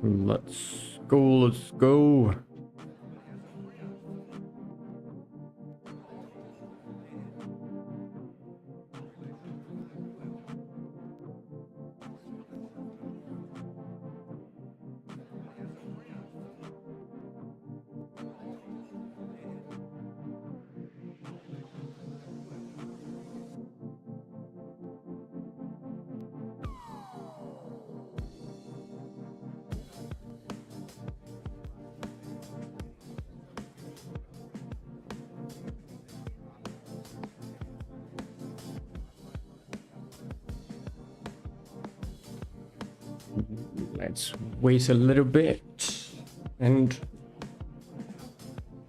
Let's go, let's go. Let's wait a little bit and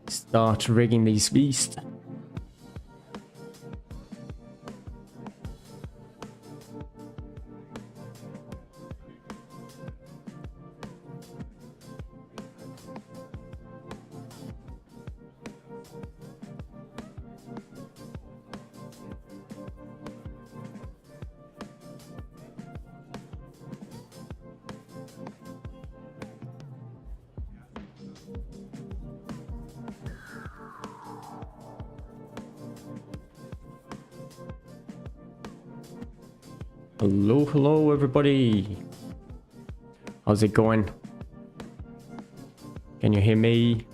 start rigging these beasts. Hello everybody. How's it going? Can you hear me?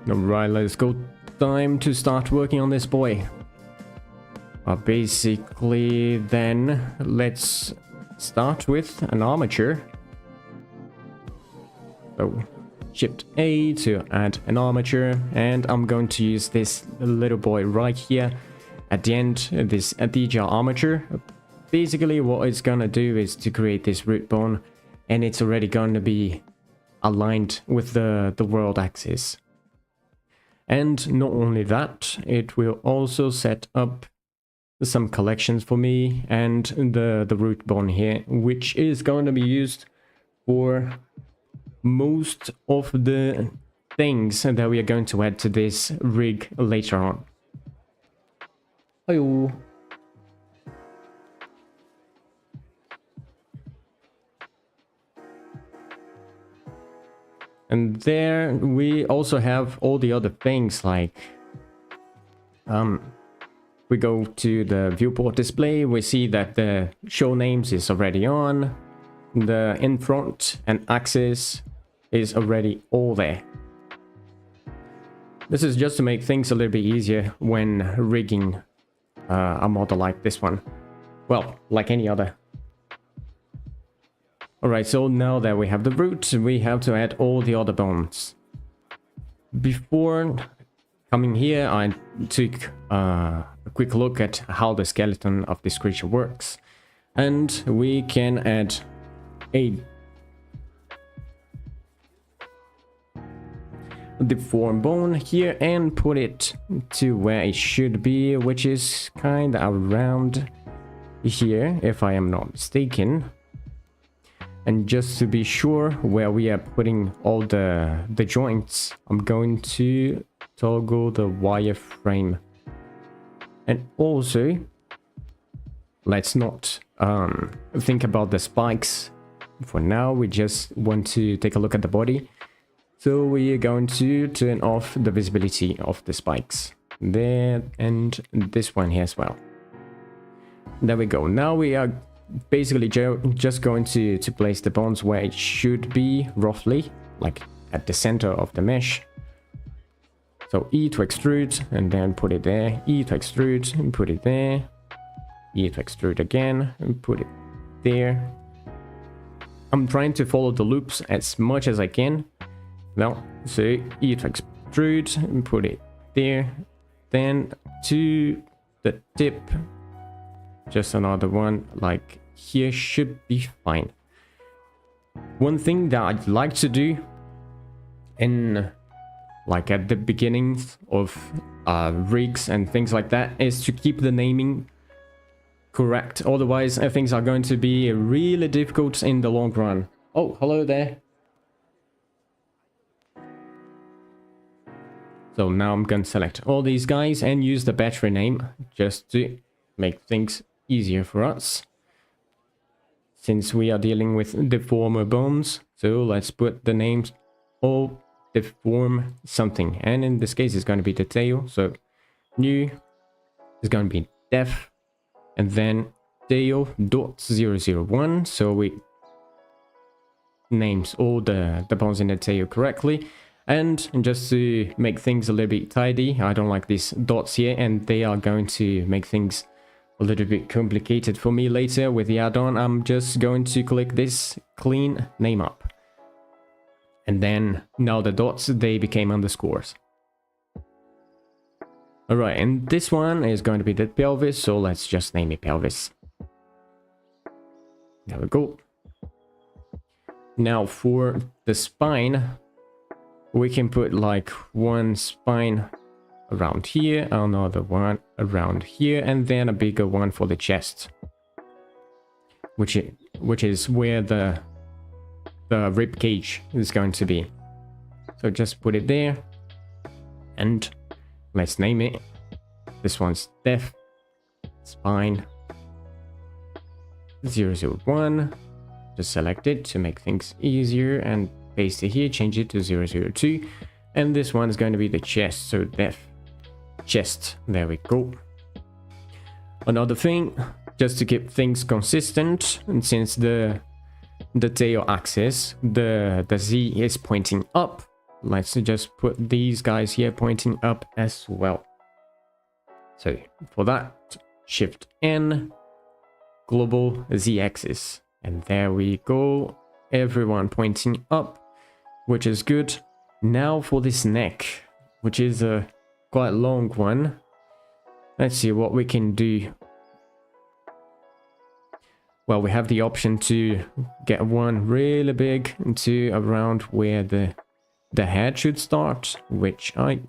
Alright, let's go. Time to start working on this boy. Basically, then, let's start with an armature. So, Shift A to add an armature, and I'm going to use this little boy right here at the end, this adhesion armature. Basically, what it's gonna do is to create this root bone, and it's already going to be aligned with the world axis. And not only that, it will also set up some collections for me and the root bone here, which is going to be used for most of the things that we are going to add to this rig later on. Heyo. And there we also have all the other things, like we go to the viewport display, we see that the show names is already on, the in front and axis is already all there. This is just to make things a little bit easier when rigging a model like this one. Well, like any other. Alright, so now that we have the root, we have to add all the other bones. Before coming here, I took a quick look at how the skeleton of this creature works. And we can add a deformed bone here and put it to where it should be, which is kind of around here, if I am not mistaken. And just to be sure where we are putting all the joints, I'm going to toggle the wireframe. And also, let's not think about the spikes for now. We just want to take a look at the body. So we are going to turn off the visibility of the spikes. there, and this one here as well. There we go. Now we are basically just going to place the bones where it should be, roughly, like at the center of the mesh. So E to extrude, and then put it there. E to extrude, and put it there. E to extrude again, and put it there. I'm trying to follow the loops as much as I can. Now, so E to extrude, and put it there. Then to the tip, just another one like here should be fine. One thing that I'd like to do in like at the beginnings of rigs and things like that is to keep the naming correct. Otherwise things are going to be really difficult in the long run. Oh, hello there. So now I'm going to select all these guys and use the battery name just to make things easier for us, since we are dealing with deformer bones. So let's put the names all deform something, and in this case it's going to be the tail. So new is going to be def, and then tail.001. So we names all the bones in the tail correctly. And just to make things a little bit tidy, I don't like these dots here, and they are going to make things a little bit complicated for me later with the add-on. I'm just going to click this clean name up. And then now the dots, they became underscores. Alright, and this one is going to be the pelvis, so let's just name it pelvis. There we go. Now for the spine, we can put like one spine around here, another one around here, and then a bigger one for the chest, which is where the rib cage is going to be. So just put it there, and let's name it. This one's def spine 001. Just select it to make things easier and paste it here, change it to 002, and this one is going to be the chest, so def chest. There we go. Another thing, just to keep things consistent, and since the tail axis, the Z is pointing up, let's just put these guys here pointing up as well. So for that, Shift N, global Z axis, and there we go, everyone pointing up, which is good. Now for this neck, which is a quite long one. Let's see what we can do. Well, we have the option to get one really big to around where the head should start, which I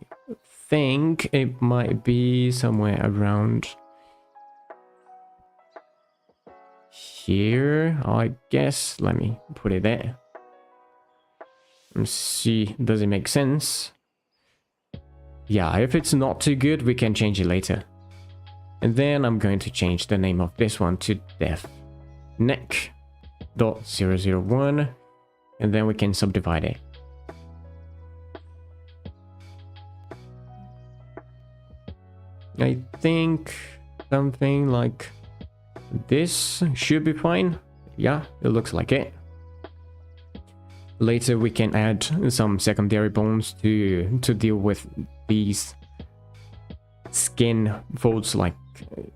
think it might be somewhere around here, I guess. Let me put it there. Let's see, does it make sense? Yeah, if it's not too good, we can change it later. And then I'm going to change the name of this one to def neck.001, and then we can subdivide it. I think something like this should be fine. Yeah, it looks like it. Later we can add some secondary bones to deal with these skin folds, like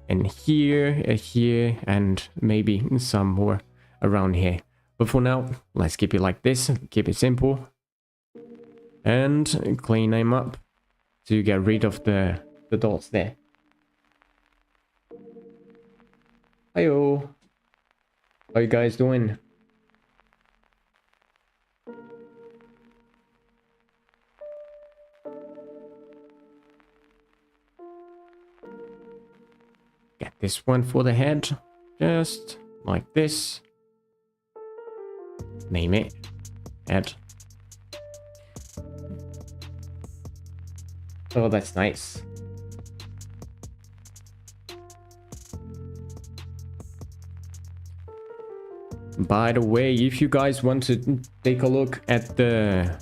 in here, here, and maybe some more around here. But for now, let's keep it like this, keep it simple, and clean them up to get rid of the dots there. Heyo, how you guys doing? Get this one for the head, just like this. Name it head. Oh, that's nice. By the way, if you guys want to take a look at the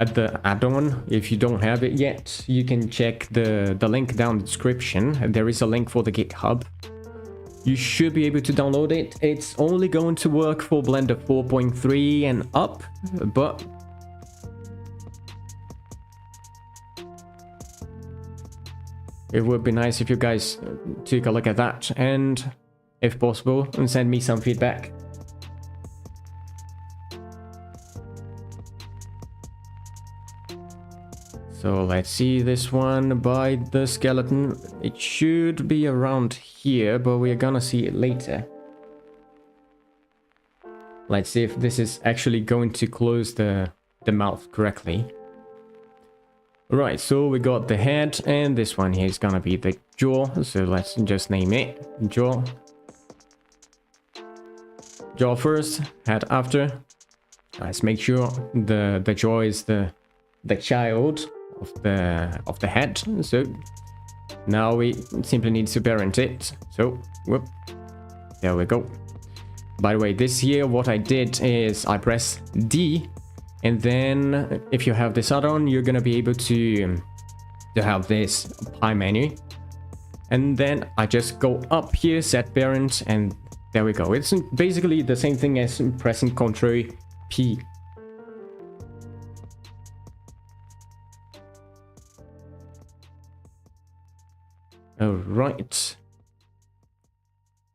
at the add-on. If you don't have it yet, you can check the link down in the description. There is a link for the GitHub. You should be able to download it. It's only going to work for Blender 4.3 and up, but it would be nice if you guys took a look at that and, if possible, send me some feedback. So let's see this one by the skeleton. It should be around here, but we're gonna see it later. Let's see if this is actually going to close the mouth correctly. Right, so we got the head, and this one here is gonna be the jaw. So let's just name it jaw. Jaw first, head after. Let's make sure the jaw is the child of the head. So now we simply need to parent it. So whoop, there we go. By the way, this here, what I did is I press D, and then if you have this add-on, you're gonna be able to have this pie menu, and then I just go up here, set parent, and there we go. It's basically the same thing as pressing Ctrl P. Alright,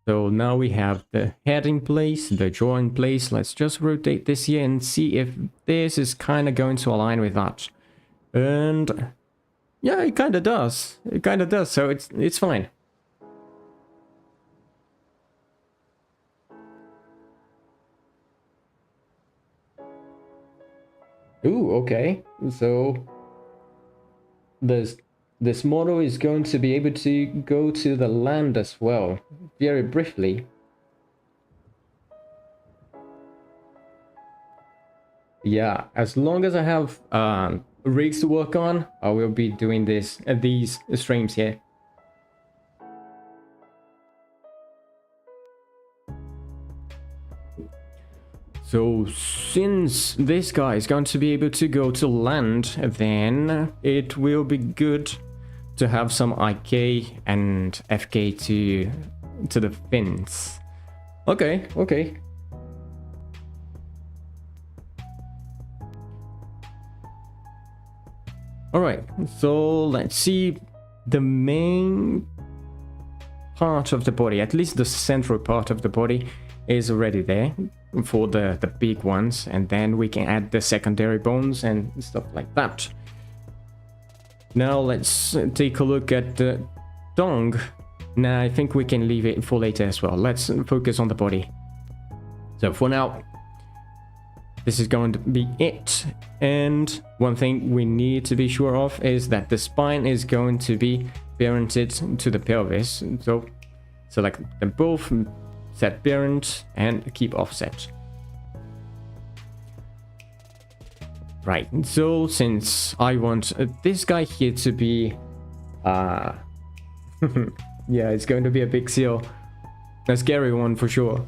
so now we have the head in place, the jaw in place. Let's just rotate this here and see if this is kind of going to align with that. And yeah, it kind of does. It kind of does, so it's fine. Ooh, okay, so this model is going to be able to go to the land as well, very briefly. Yeah, as long as I have rigs to work on, I will be doing these streams here. So since this guy is going to be able to go to land, then it will be good to have some IK and FK to the fins. Okay, okay. Alright, so let's see the main part of the body, at least the central part of the body is already there for the big ones, and then we can add the secondary bones and stuff like that. Now let's take a look at the tongue. Nah, I think we can leave it for later as well. Let's focus on the body. So for now, this is going to be it. And one thing we need to be sure of is that the spine is going to be parented to the pelvis. So select them both, set parent, and keep offset. Right, so since I want this guy here to be yeah, it's going to be a big seal, a scary one for sure.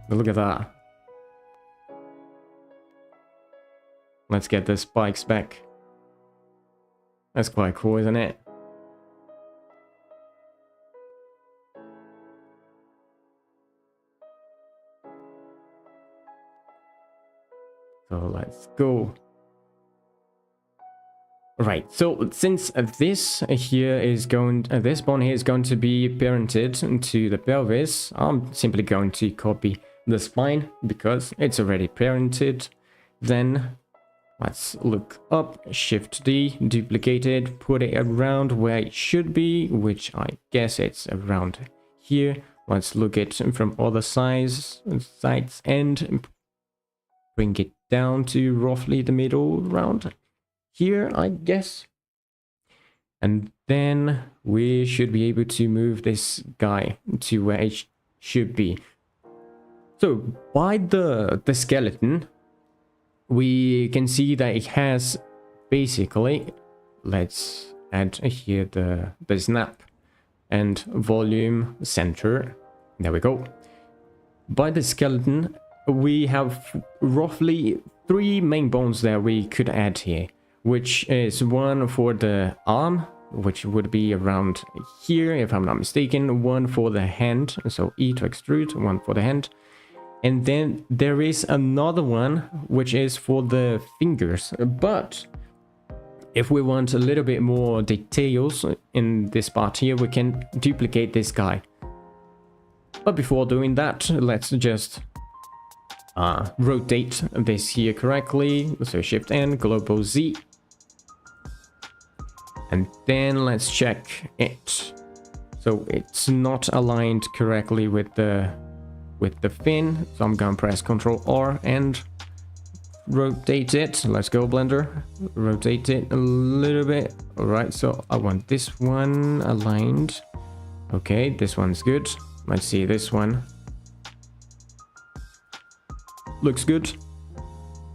But look at that. Let's get the spikes back. That's quite cool, isn't it? So let's go. Right, so since this here is going, this bone here is going to be parented to the pelvis, I'm simply going to copy the spine because it's already parented. Then let's look up, Shift D, duplicate it, put it around where it should be, which I guess it's around here. Let's look at it from other sides and bring it down to roughly the middle around here, I guess. And then we should be able to move this guy to where it should be. So by the skeleton, we can see that it has basically, let's add here the snap and volume center. There we go. By the skeleton, we have roughly 3 main bones that we could add here, which is one for the arm, which would be around here if I'm not mistaken, one for the hand, so E to extrude, one for the hand, and then there is another one which is for the fingers. But if we want a little bit more details in this part here, we can duplicate this guy. But before doing that, let's just rotate this here correctly, so Shift N, global Z. And then let's check it. So it's not aligned correctly with the fin. So I'm gonna press Ctrl R and rotate it. Let's go, Blender. Rotate it a little bit. All right, so I want this one aligned. Okay, this one's good. Let's see this one. Looks good.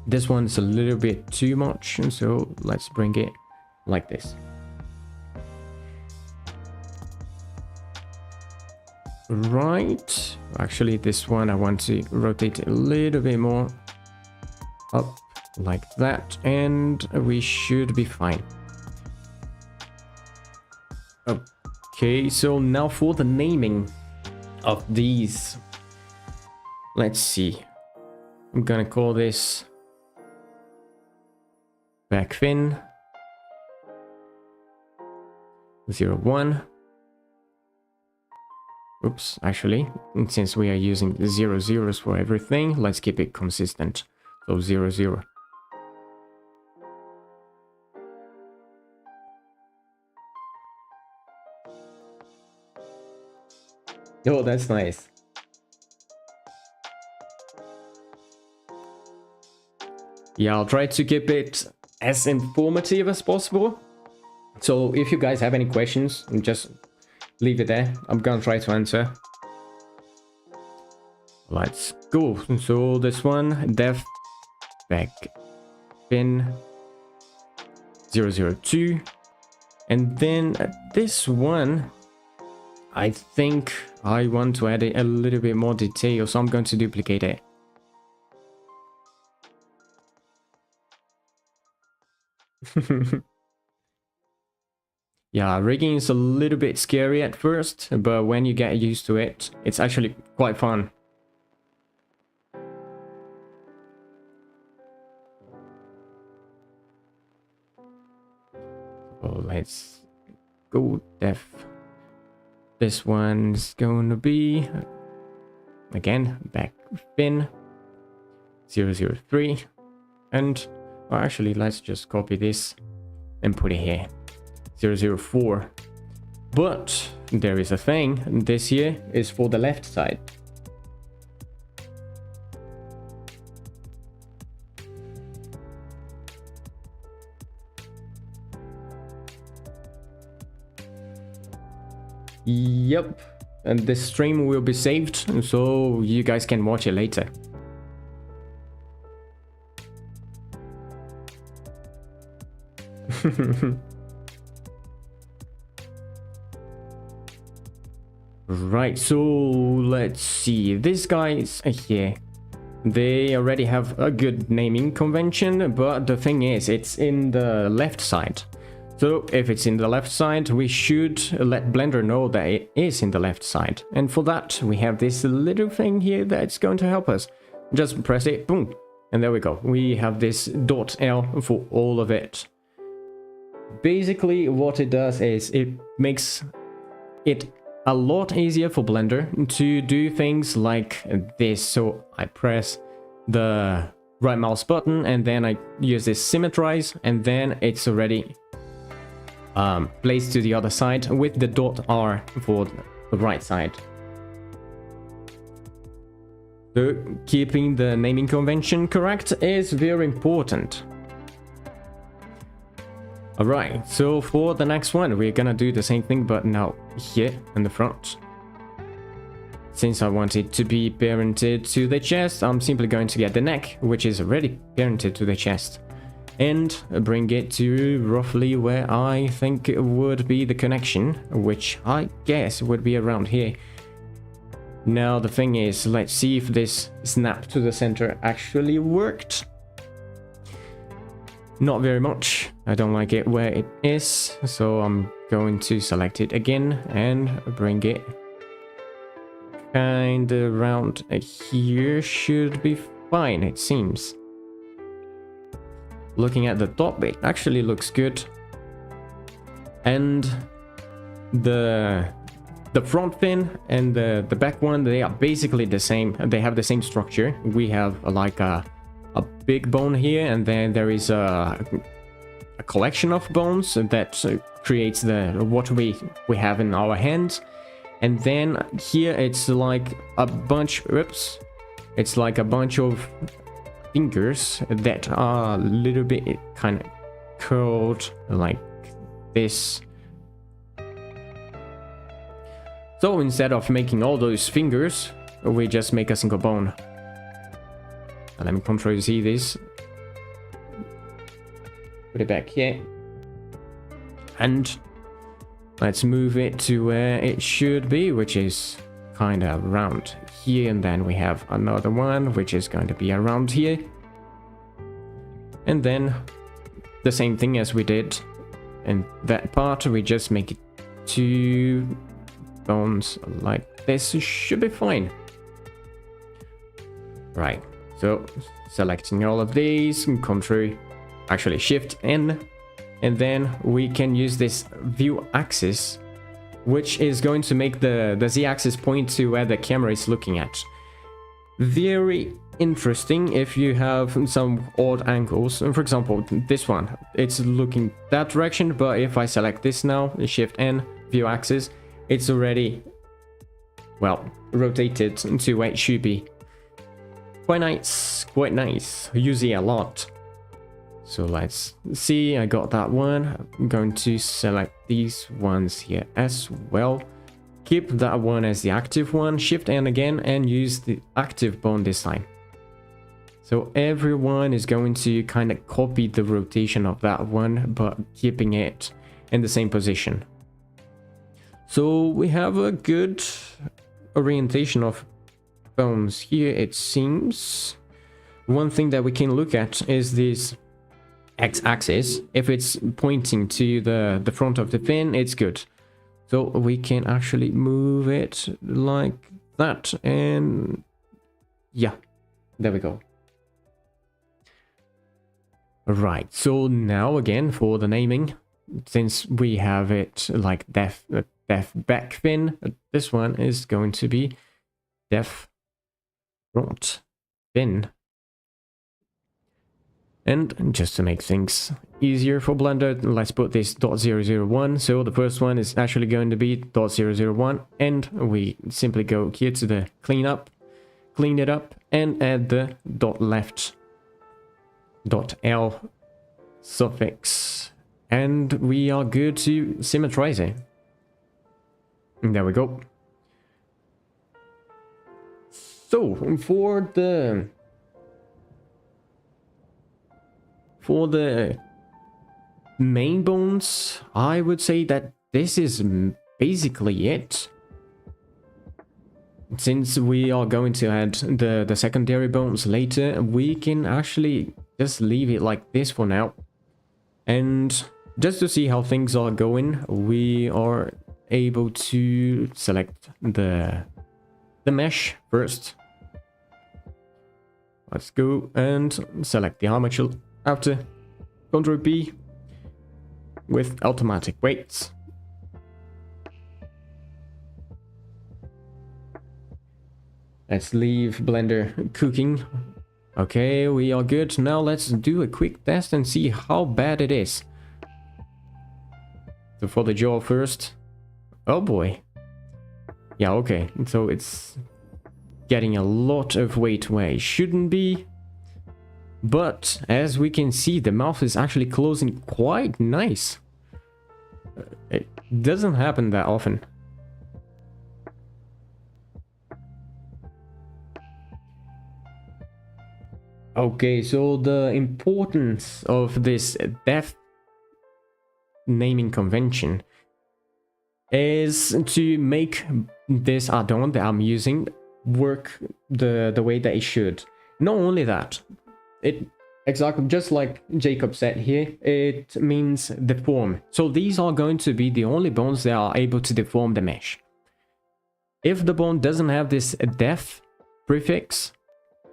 This one's a little bit too much, so let's bring it like this. Right, actually this one I want to rotate it a little bit more up like that, and we should be fine. Okay, so now for the naming of these, let's see. I'm gonna call this back fin 01. Oops, actually, since we are using 00s for everything, let's keep it consistent. So 00. Oh, that's nice. Yeah, I'll try to keep it as informative as possible. So if you guys have any questions, just leave it there. I'm gonna try to answer. Let's go. So this one, def back fin 002. And then this one, I think I want to add a little bit more detail, so I'm going to duplicate it. Yeah, rigging is a little bit scary at first, but when you get used to it, it's actually quite fun. Oh, let's go def. This one's going to be, again, back fin 003. And, well, actually, let's just copy this and put it here. 004. But there is a thing. This here is for the left side. Yep, and this stream will be saved, so you guys can watch it later. Right, so let's see. These guys here, they already have a good naming convention, but the thing is, it's in the left side. So if it's in the left side, we should let Blender know that it is in the left side. And for that, we have this little thing here that's going to help us. Just press it, boom, and there we go. We have this .L for all of it. Basically, what it does is it makes it a lot easier for Blender to do things like this. So I press the right mouse button and then I use this Symmetrize, and then it's already placed to the other side with the .R for the right side. So keeping the naming convention correct is very important. Alright, so for the next one, we're gonna do the same thing, but now here in the front. Since I want it to be parented to the chest, I'm simply going to get the neck, which is already parented to the chest, and bring it to roughly where I think it would be the connection, which I guess would be around here. Now the thing is, let's see if this snap to the center actually worked. Not very much. I don't like it where it is, so I'm going to select it again and bring it kind of around here. Should be fine, it seems. Looking at the top, it actually looks good. And the front fin and the back one, they are basically the same. They have the same structure. We have like a big bone here, and then there is a collection of bones that creates what we have in our hands. And then here it's like a bunch, oops, it's like a bunch of fingers that are a little bit kind of curled like this. So instead of making all those fingers, we just make a single bone. Let me control Z this. Put it back here. And let's move it to where it should be, which is kind of around here. And then we have another one, which is going to be around here. And then the same thing as we did in that part, we just make it 2 bones like this. Should be fine. Right. So selecting all of these, Control, actually Shift N, and then we can use this view axis, which is going to make the Z-axis point to where the camera is looking at. Very interesting if you have some odd angles. For example, this one, it's looking that direction, but if I select this now, Shift N, view axis, it's already, well, rotated to where it should be. Quite nice, quite nice. Use it a lot. So let's see, I got that one. I'm going to select these ones here as well. Keep that one as the active one, Shift N again, and use the active bone this time. So everyone is going to kind of copy the rotation of that one, but keeping it in the same position. So we have a good orientation of bones here, it seems. One thing that we can look at is this x-axis. If it's pointing to the front of the fin, it's good. So we can actually move it like that, and yeah, there we go. Right, so now again for the naming, since we have it like def back fin, this one is going to be def front fin. And just to make things easier for Blender, let's put this .001. So the first one is actually going to be .001, and we simply go here to the clean it up, and add the .left .l suffix, and we are good to Symmetrizing. There we go. So for the main bones, I would say that this is basically it. Since we are going to add the secondary bones later, we can actually just leave it like this for now. And just to see how things are going, we are able to select the mesh first. Let's go and select the armature after Ctrl B with automatic weights. Let's leave Blender cooking. Okay, we are good. Now let's do a quick test and see how bad it is. So for the jaw first. Oh boy. Yeah, okay. So it's getting a lot of weight where it shouldn't be. But as we can see, the mouth is actually closing quite nice. It doesn't happen that often. Okay, so the importance of this def naming convention is to make this add-on that I'm using work the way that it should. Not only that, it exactly just like Jacob said here, it means deform. So these are going to be the only bones that are able to deform the mesh. If the bone doesn't have this def prefix,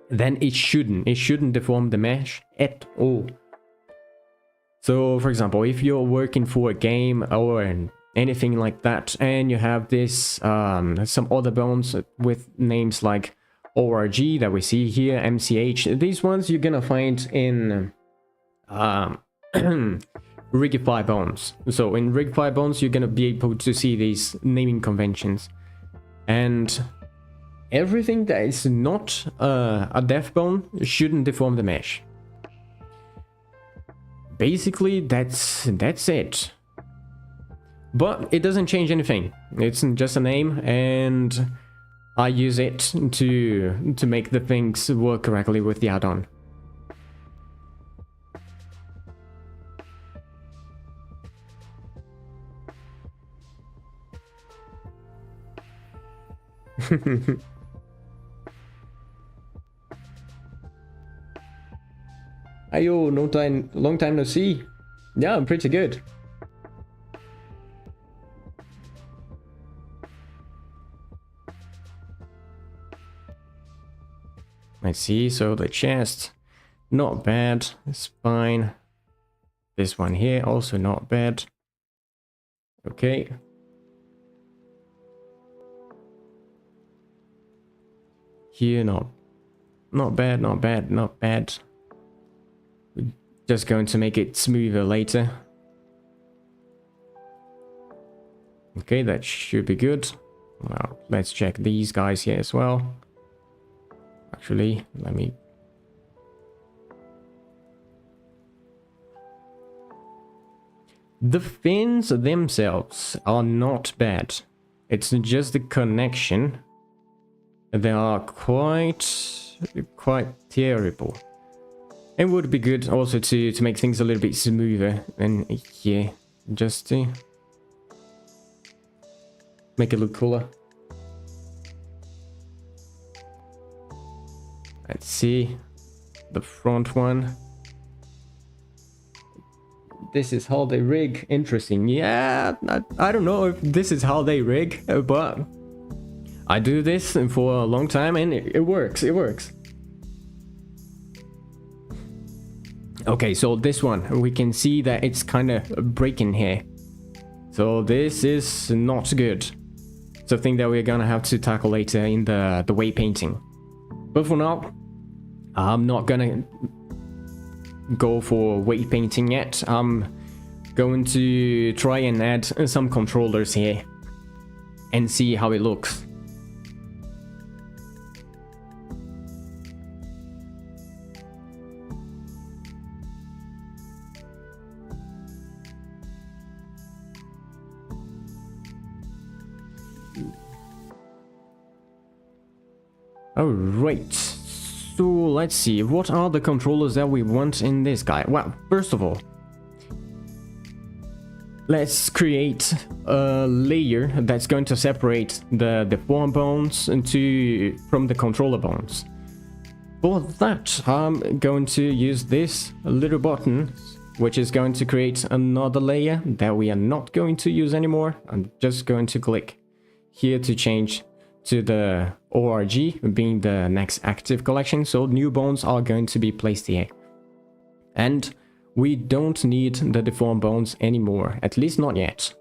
then it shouldn't deform the mesh at all. So for example, if you're working for a game or anything like that, and you have this some other bones with names like ORG that we see here, MCH, these ones you're gonna find in Rigify bones. So in Rigify bones you're gonna be able to see these naming conventions, and everything that is not a def bone shouldn't deform the mesh. Basically that's it. But it doesn't change anything. It's just a name, and I use it to make the things work correctly with the add-on. Heyo, long time no see. Yeah, I'm pretty good. I see, so the chest, not bad, spine. This one here, also not bad. Okay. Here, not bad, not bad, not bad. We're just going to make it smoother later. Okay, that should be good. Well, let's check these guys here as well. Actually, let me... The fins themselves are not bad. It's just the connection. They are quite terrible. It would be good also to make things a little bit smoother than here, just to make it look cooler. Let's see the front one. This is how they rig. Interesting. Yeah, I don't know if this is how they rig, but I do this for a long time and it works. It works. Okay, so this one, we can see that it's kind of breaking here. So this is not good. It's a thing that we're gonna have to tackle later in the weight painting. But for now, I'm not gonna go for weight painting yet. I'm going to try and add some controllers here and see how it looks. Alright, so let's see, what are the controllers that we want in this guy? Well, first of all, let's create a layer that's going to separate the deform bones from the controller bones. For that, I'm going to use this little button, which is going to create another layer that we are not going to use anymore. I'm just going to click here to change to the ORG being the next active collection, so new bones are going to be placed here. And we don't need the deformed bones anymore, at least not yet.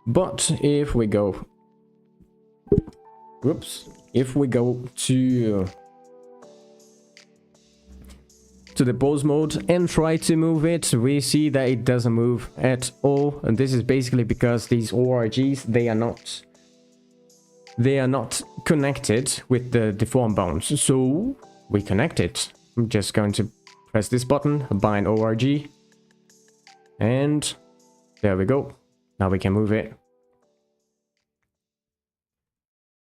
But if we go... Whoops. If we go to the pose mode and try to move it, we see that it doesn't move at all. And this is basically because these ORGs, they are not connected with the deformed bones. So we connect it. I'm just going to press this button, bind ORG, and there we go. Now we can move it.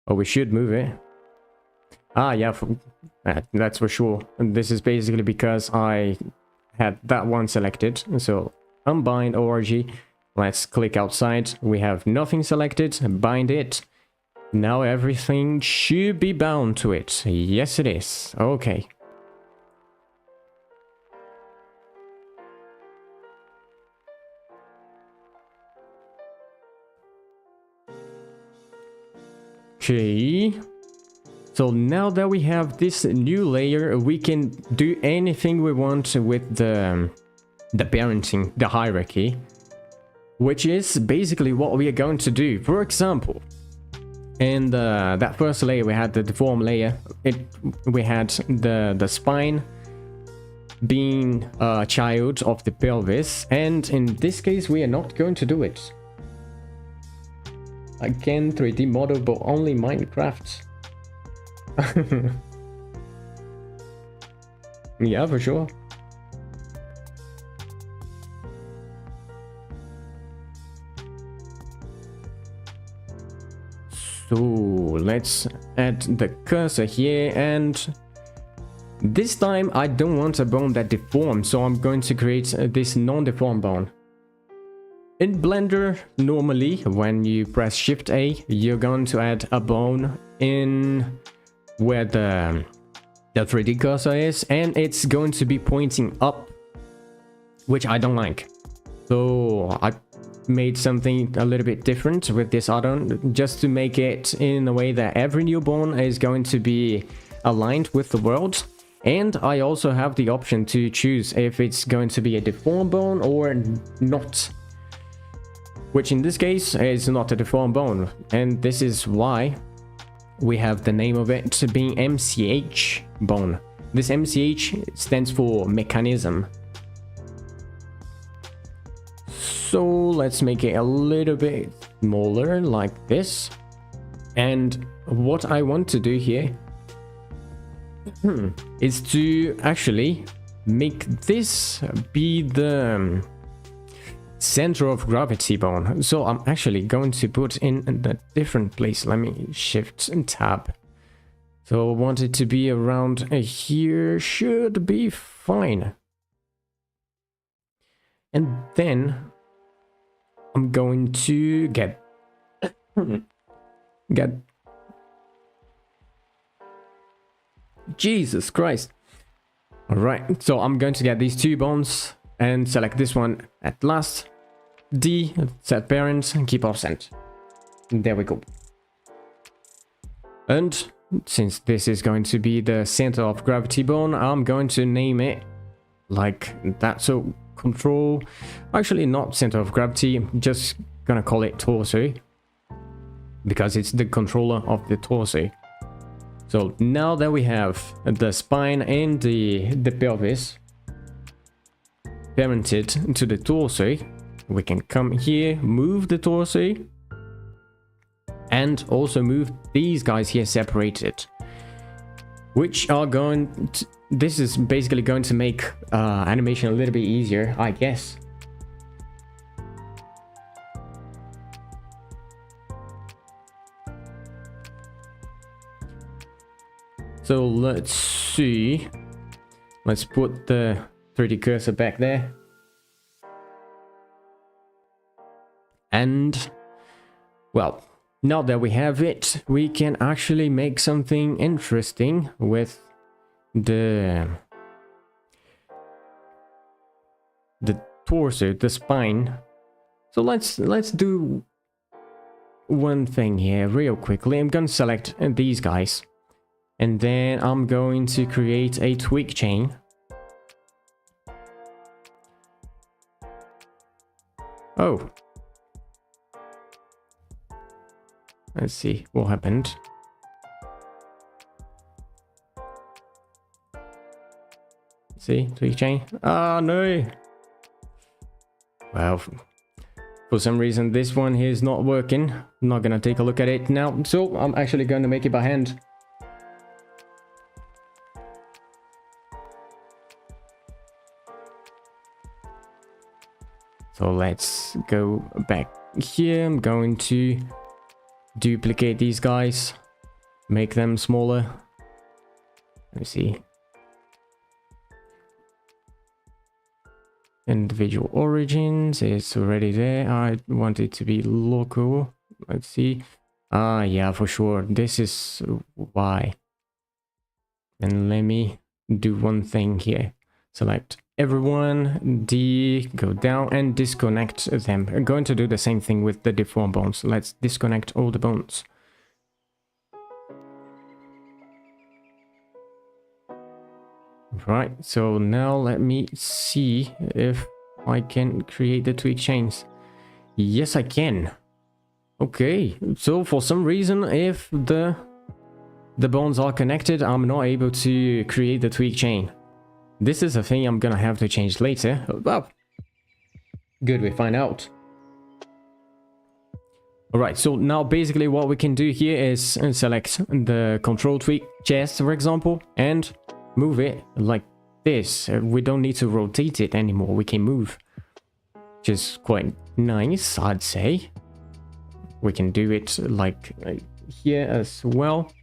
Oh, we should move it. Ah, yeah, that's for sure. And this is basically because I had that one selected. So unbind ORG. Let's click outside. We have nothing selected. Bind it. Now everything should be bound to it. Yes, it is. Okay. Okay. So now that we have this new layer, we can do anything we want with the parenting, the hierarchy, which is basically what we are going to do. For example, in that first layer, we had the deform layer. We had the spine being a child of the pelvis, and in this case, we are not going to do it. Again, 3D model, but only Minecraft. Yeah, for sure. So let's add the cursor here, and this time I don't want a bone that deforms, so I'm going to create this non-deform bone. In Blender, normally when you press Shift A, you're going to add a bone in where the 3D cursor is, and it's going to be pointing up, which I don't like. So I made something a little bit different with this add-on, just to make it in a way that every new bone is going to be aligned with the world. And I also have the option to choose if it's going to be a deformed bone or not, which in this case is not a deformed bone, and this is why we have the name of it being MCH bone. This MCH stands for mechanism. So let's make it a little bit smaller like this. And what I want to do here is to actually make this be the center of gravity bone. So I'm actually going to put in a different place. Let me shift and tab. So I want it to be around here. Should be fine. And then I'm going to get Jesus Christ. All right, so I'm going to get these two bones and select this one at last. D, set parent, and keep offset. There we go. And since this is going to be the center of gravity bone, I'm going to name it like that. So control, actually not center of gravity, I'm just gonna call it torso, because it's the controller of the torso. So now that we have the spine and the pelvis parented to the torso, we can come here, move the torso, and also move these guys here separated, which are going to, this is basically going to make animation a little bit easier, I guess. So let's see. Let's put the 3D cursor back there. And, well, now that we have it, we can actually make something interesting with the torso, the spine. So let's do one thing here real quickly. I'm going to select these guys, and then I'm going to create a tweak chain. Oh, let's see what happened. See, tweak chain. Oh no. Well, for some reason this one here is not working. I'm not gonna take a look at it now, so I'm actually going to make it by hand. So let's go back here. I'm going to duplicate these guys, make them smaller. Let me see. Individual origins is already there. I want it to be local. Let's see. Ah, yeah, for sure. This is why. And let me do one thing here. Select everyone, go down and disconnect them. I'm going to do the same thing with the deformed bones. Let's disconnect all the bones. Right, so now let me see if I can create the tweak chains. Yes, I can. Okay, so for some reason, if the bones are connected, I'm not able to create the tweak chain. This is a thing I'm gonna have to change later. Well, good, we find out. Alright, so now basically what we can do here is select the control tweak chest, for example, and move it like this. We don't need to rotate it anymore, we can move. Which is quite nice, I'd say. We can do it like here as well.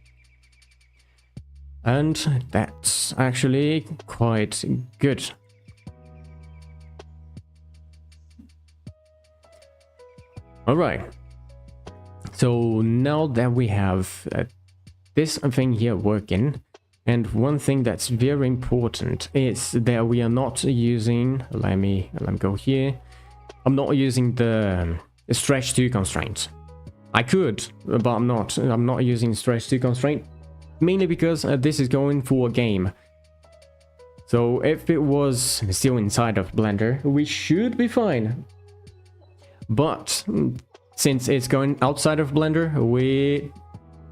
And that's actually quite good. Alright. So now that we have this thing here working, and one thing that's very important is that we are not using, let me go here. I'm not using the stretch 2 constraint. I could, but I'm not. I'm not using stretch 2 constraint. Mainly because this is going for a game. So if it was still inside of Blender, we should be fine. But since it's going outside of Blender, we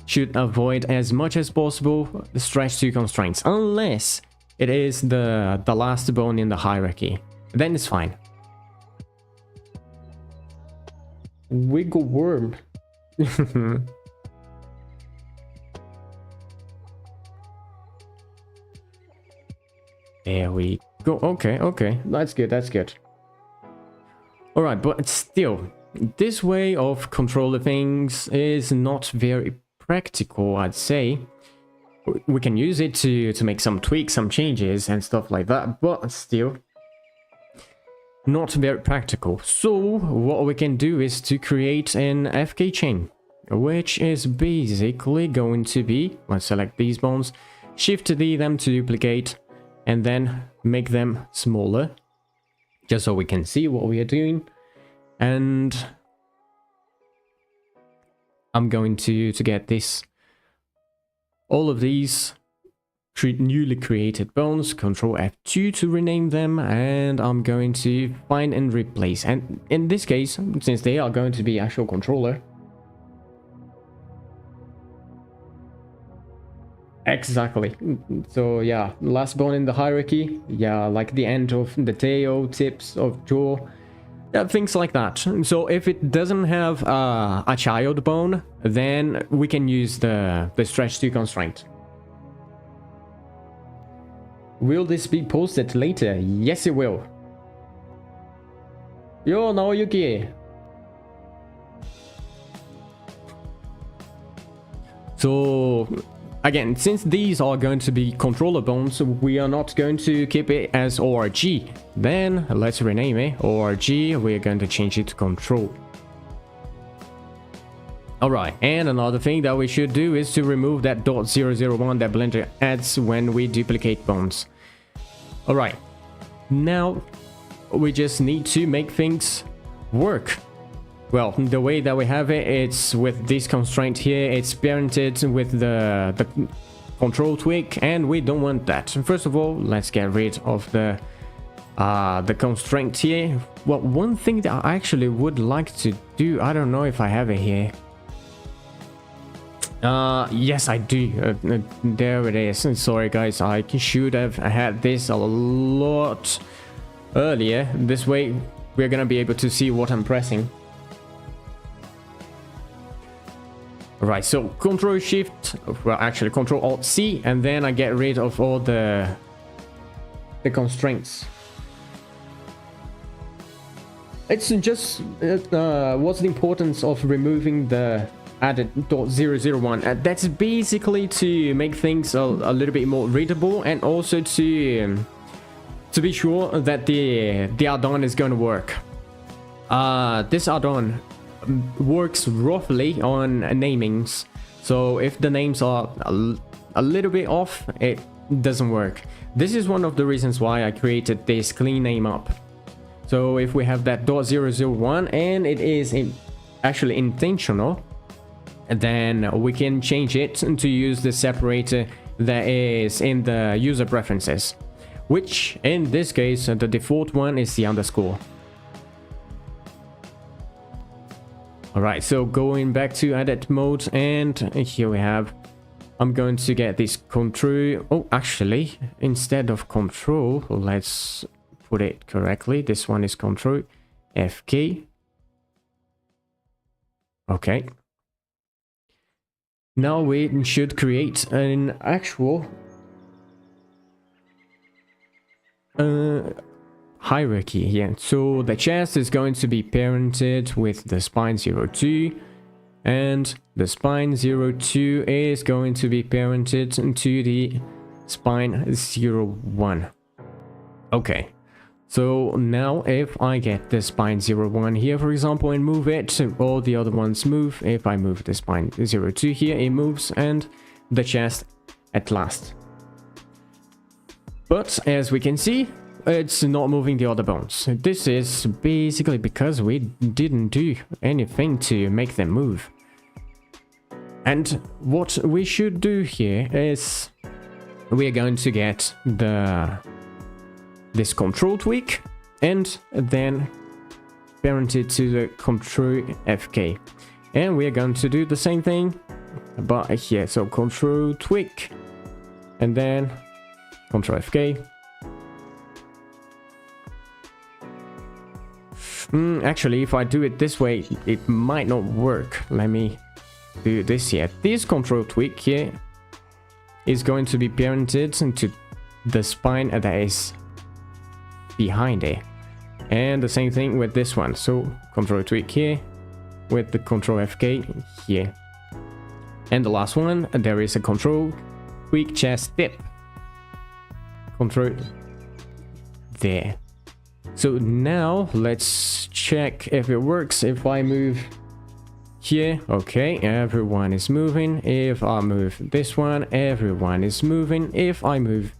should avoid as much as possible the stretch 2 constraints. Unless it is the last bone in the hierarchy. Then it's fine. Wiggle worm. There we go. Okay. That's good, that's good. Alright, but still, this way of controlling things is not very practical, I'd say. We can use it to make some tweaks, some changes and stuff like that, but still not very practical. So what we can do is to create an FK chain, which is basically going to be, let's select these bones, Shift D them to duplicate, and then make them smaller, just so we can see what we are doing. And I'm going to get this, all of these newly created bones, Control F2 to rename them, and I'm going to find and replace. And in this case, since they are going to be actual controller, exactly. So yeah, last bone in the hierarchy, yeah, like the end of the tail, tips of jaw, things like that. So if it doesn't have a child bone, then we can use the stretch 2 constraint. Will this be posted later? Yes, it will. Yo, no Yuki. So again, since these are going to be controller bones, we are not going to keep it as ORG. Then let's rename it ORG. We're going to change it to control. Alright, and another thing that we should do is to remove that .001 that Blender adds when we duplicate bones. Alright, now we just need to make things work. Well, the way that we have it, it's with this constraint here, it's parented with the control tweak, and we don't want that. First of all, let's get rid of the constraint here. Well, one thing that I actually would like to do, I don't know if I have it here. Yes, I do. There it is. Sorry guys, I should have had this a lot earlier. This way we're gonna be able to see what I'm pressing. Right, so Control Shift, well actually Control Alt C, and then I get rid of all the constraints. It's just what's the importance of removing the added .001. That's basically to make things a little bit more readable, and also to be sure that the add-on is going to work. This add-on, works roughly on namings. So if the names are a little bit off, it doesn't work. This is one of the reasons why I created this clean name up. So if we have that .001 and it is actually intentional, then we can change it to use the separator that is in the user preferences, which in this case the default one is the underscore. Alright, so going back to edit mode, and here we have, I'm going to get this control. Oh, actually, instead of control, let's put it correctly. This one is control FK. Okay. Now we should create an actual hierarchy here. So the chest is going to be parented with the spine 02, and the spine 02 is going to be parented to the spine 01. Okay. So now if I get the spine 01 here, for example, and move it, all the other ones move. If I move the spine 02 here, it moves, and the chest at last. But as we can see, it's not moving the other bones. This is basically because we didn't do anything to make them move. And what we should do here is we are going to get this control tweak and then parent it to the control FK. And we are going to do the same thing but here. So control tweak and then control FK. Actually, if I do it this way, it might not work. Let me do this here. This control tweak here is going to be parented into the spine that is behind it, and the same thing with this one. So control tweak here with the control FK here, and the last one, there is a control tweak chest dip, control there. So now let's check if it works. If I move here, okay, everyone is moving. If I move this one, everyone is moving. If I move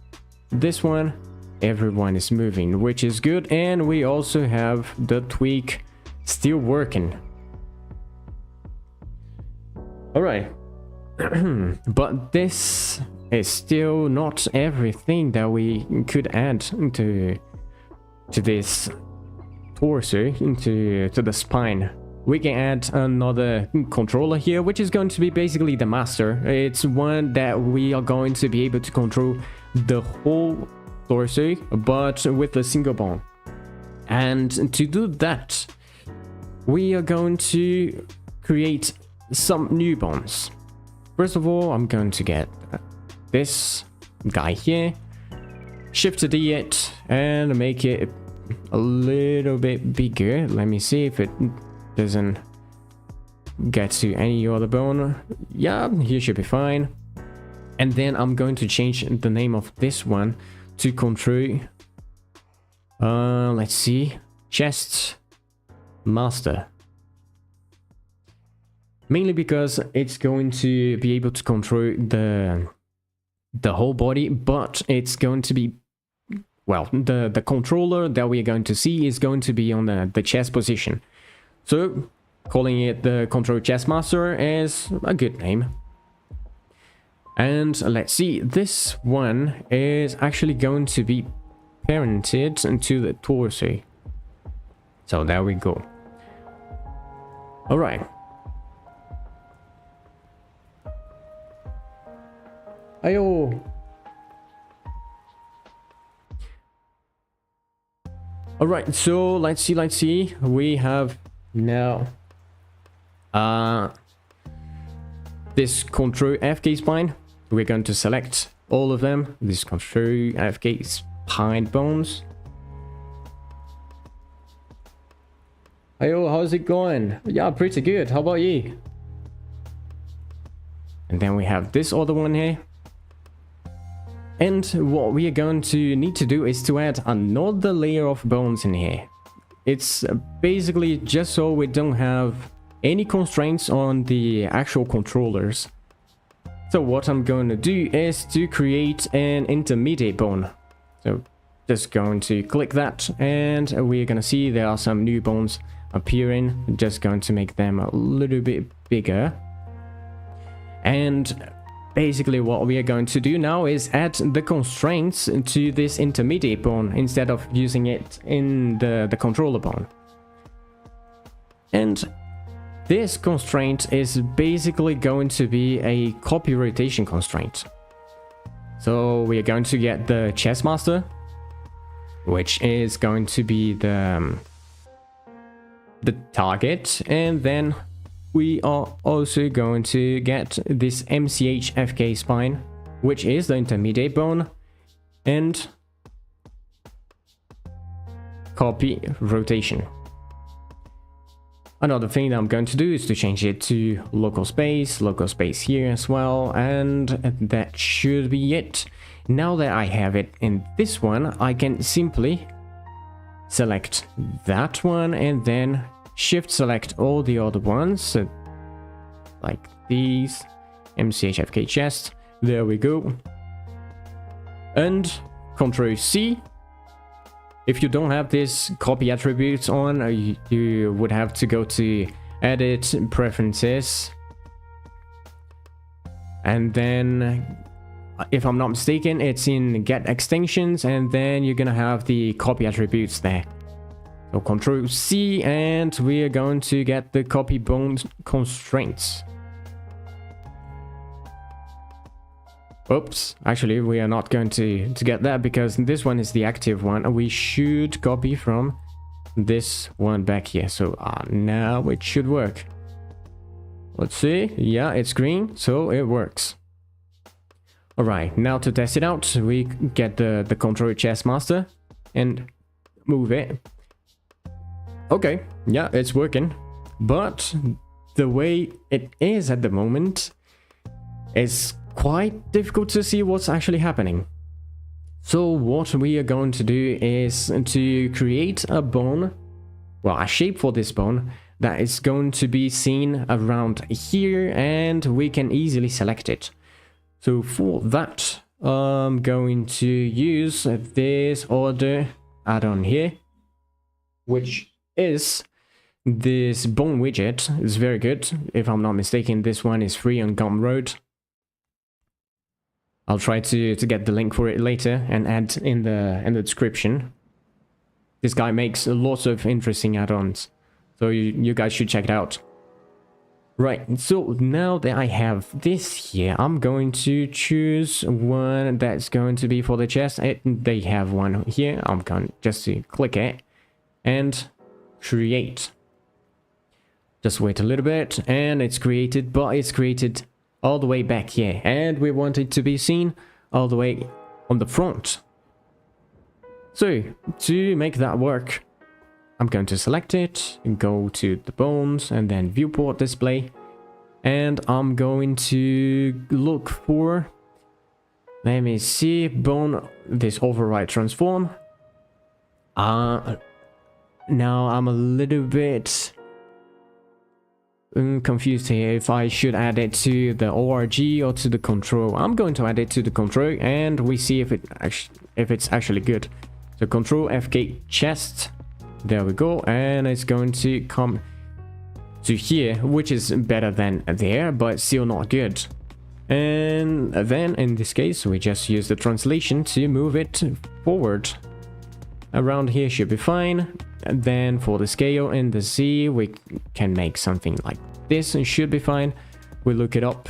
this one, everyone is moving, which is good. And we also have the tweak still working. All right. But this is still not everything that we could add to this torso, to the spine. We can add another controller here, which is going to be basically the master. It's one that we are going to be able to control the whole torso, but with a single bone. And to do that, we are going to create some new bones. First of all, I'm going to get this guy here, Shift D it, and make it a little bit bigger. Let me see if it doesn't get to any other bone. Yeah, here should be fine. And then I'm going to change the name of this one to control, let's see, chest master. Mainly because it's going to be able to control the whole body, but it's going to be, well, the controller that we're going to see is going to be on the chest position. So calling it the control chest master is a good name. And let's see, this one is actually going to be parented into the torso. So there we go. All right. Heyo. All right, so let's see. We have now this control FK spine. We're going to select all of them. This control FK spine bones. Heyo, how's it going? Yeah, pretty good. How about you? And then we have this other one here. And what we are going to need to do is to add another layer of bones in here. It's basically just so we don't have any constraints on the actual controllers. So what I'm going to do is to create an intermediate bone. So just going to click that, and we're going to see there are some new bones appearing. Just going to make them a little bit bigger. And basically what we are going to do now is add the constraints to this intermediate bone instead of using it in the controller bone. And this constraint is basically going to be a copy rotation constraint. So we are going to get the chess master, which is going to be the target, and then we are also going to get this MCH-FK spine, which is the intermediate bone, and copy rotation. Another thing that I'm going to do is to change it to local space here as well, and that should be it. Now that I have it in this one, I can simply select that one and then shift select all the other ones, so like these, MCH-FK chest, there we go, and Ctrl C. If you don't have this copy attributes on, you would have to go to Edit, Preferences, and then, if I'm not mistaken, it's in Get Extensions, and then you're gonna have the copy attributes there. So Ctrl C, and we are going to get the copy bone constraints. Oops, actually we are not going to get that because this one is the active one. We should copy from this one back here. So now it should work. Let's see. Yeah, it's green, so it works. Alright, now to test it out, we get the control chess master and move it. Okay, yeah, it's working. But the way it is at the moment is quite difficult to see what's actually happening. So what we are going to do is to create a bone, well, a shape for this bone that is going to be seen around here, and we can easily select it. So for that, I'm going to use this other add-on here, which is this bone widget. It's very good. If I'm not mistaken, this one is free on Gumroad. I'll try to get the link for it later and add in the description. This guy makes lots of interesting add-ons, so you guys should check it out. Right, so now that I have this here, I'm going to choose one that's going to be for the chest. They have one here. I'm going just to click it and create. Just wait a little bit, and it's created, but it's created all the way back here, and we want it to be seen all the way on the front. So to make that work, I'm going to select it and go to the bones and then viewport display, and I'm going to look for, let me see, bone, this override transform. Now I'm a little bit confused here if I should add it to the ORG or to the control. I'm going to add it to the control, and we see if it's actually good. So Control FK chest, there we go, and it's going to come to here, which is better than there, but still not good. And then in this case, we just use the translation to move it forward. Around here should be fine. And then for the scale in the Z, we can make something like this, and should be fine. We look it up,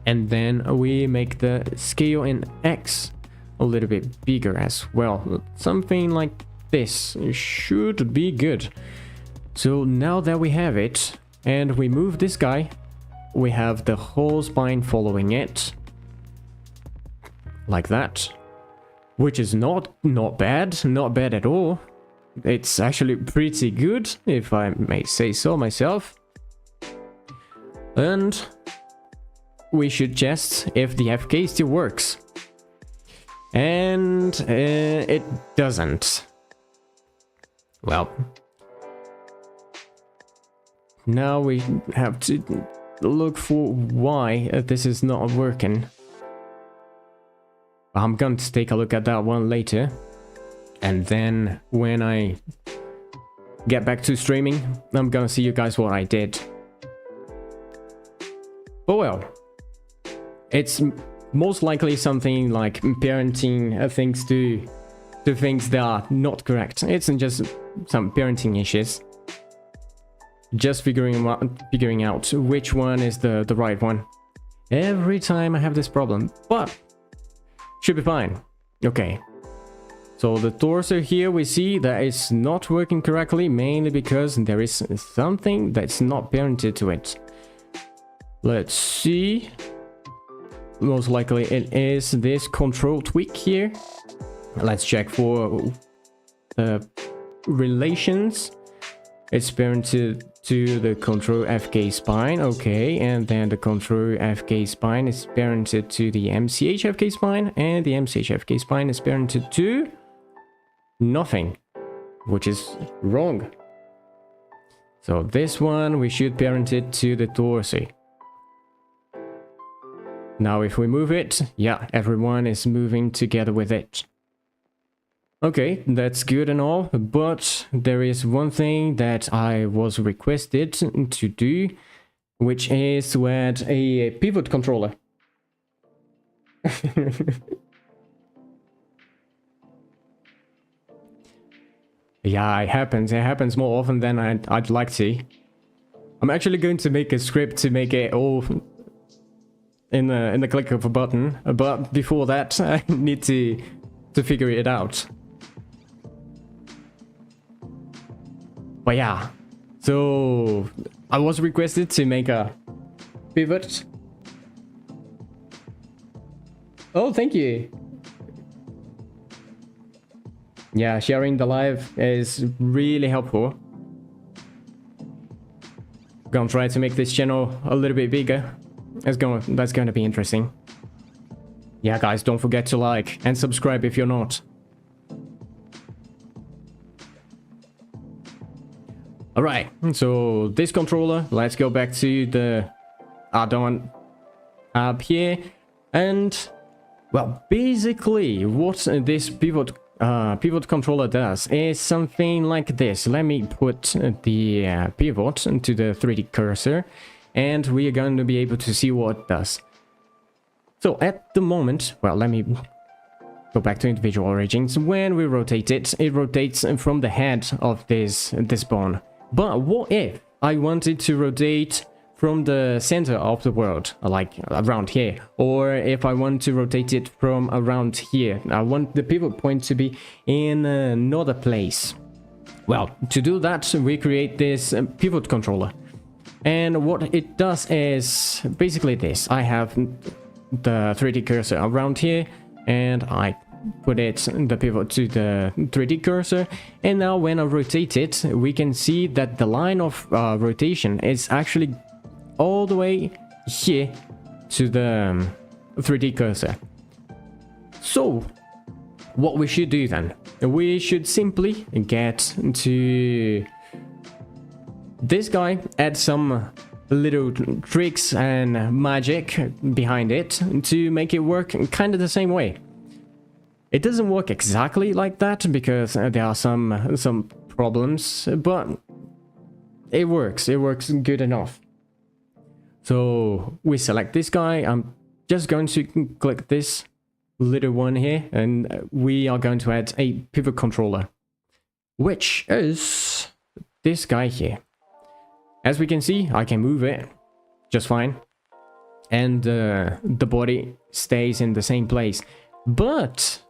and then we make the scale in X a little bit bigger as well. Something like this should be good. So now that we have it, and we move this guy, we have the whole spine following it, like that, which is not bad at all. It's actually pretty good, if I may say so myself. And we should test if the FK still works. And it doesn't. Well, now we have to look for why this is not working. I'm going to take a look at that one later. And then when I get back to streaming, I'm gonna see you guys what I did. But well, it's most likely something like parenting things to things that are not correct. It's just some parenting issues. Just figuring out which one is the right one. Every time I have this problem, but should be fine. Okay. So the torso here, we see that it's not working correctly, mainly because there is something that's not parented to it. Let's see. Most likely it is this control tweak here. Let's check for the relations. It's parented to the control FK spine, okay, and then the control FK spine is parented to the MCH FK spine, and the MCH FK spine is parented to nothing, which is wrong. So this one we should parent it to the torso. Now if we move it, yeah, everyone is moving together with it. Okay, that's good and all, but there is one thing that I was requested to do, which is to add a pivot controller. Yeah, it happens more often than I'd like to. I'm actually going to make a script to make it all in the click of a button, but before that I need to figure it out. But yeah, so I was requested to make a pivot. Oh, thank you. Yeah, sharing the live is really helpful. Gonna try to make this channel a little bit bigger. That's gonna be interesting. Yeah, guys, don't forget to like and subscribe if you're not. Alright, so this controller, let's go back to the add-on app here. And, well, basically what this pivot controller does is something like this. Let me put the pivot to the 3D cursor, and we are going to be able to see what it does. So at the moment, well, let me go back to individual origins. When we rotate it, it rotates from the head of this bone. But what if I wanted to rotate from the center of the world, like around here, or if I want to rotate it from around here? I want the pivot point to be in another place. Well, to do that, we create this pivot controller. And what it does is basically this. I have the 3D cursor around here, and I put the pivot to the 3D cursor, and now when I rotate it, we can see that the line of rotation is actually all the way here to the 3D cursor. So what we should do then, we should simply get to this guy, add some little tricks and magic behind it to make it work kind of the same way. It doesn't work exactly like that because there are some problems, but it works good enough. So we select this guy. I'm just going to click this little one here, and we are going to add a pivot controller, which is this guy here. As we can see, I can move it just fine, and the body stays in the same place. But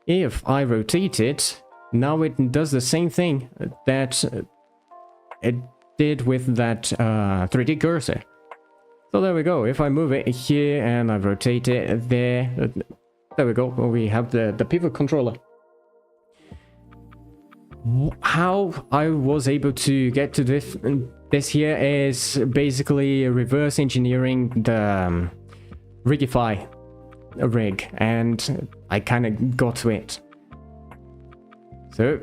if I rotate it, now it does the same thing that it did with that 3D cursor. So there we go. If I move it here and I rotate it there we go. We have the pivot controller. How I was able to get to this here is basically reverse engineering the Rigify rig, and I kind of got to it. So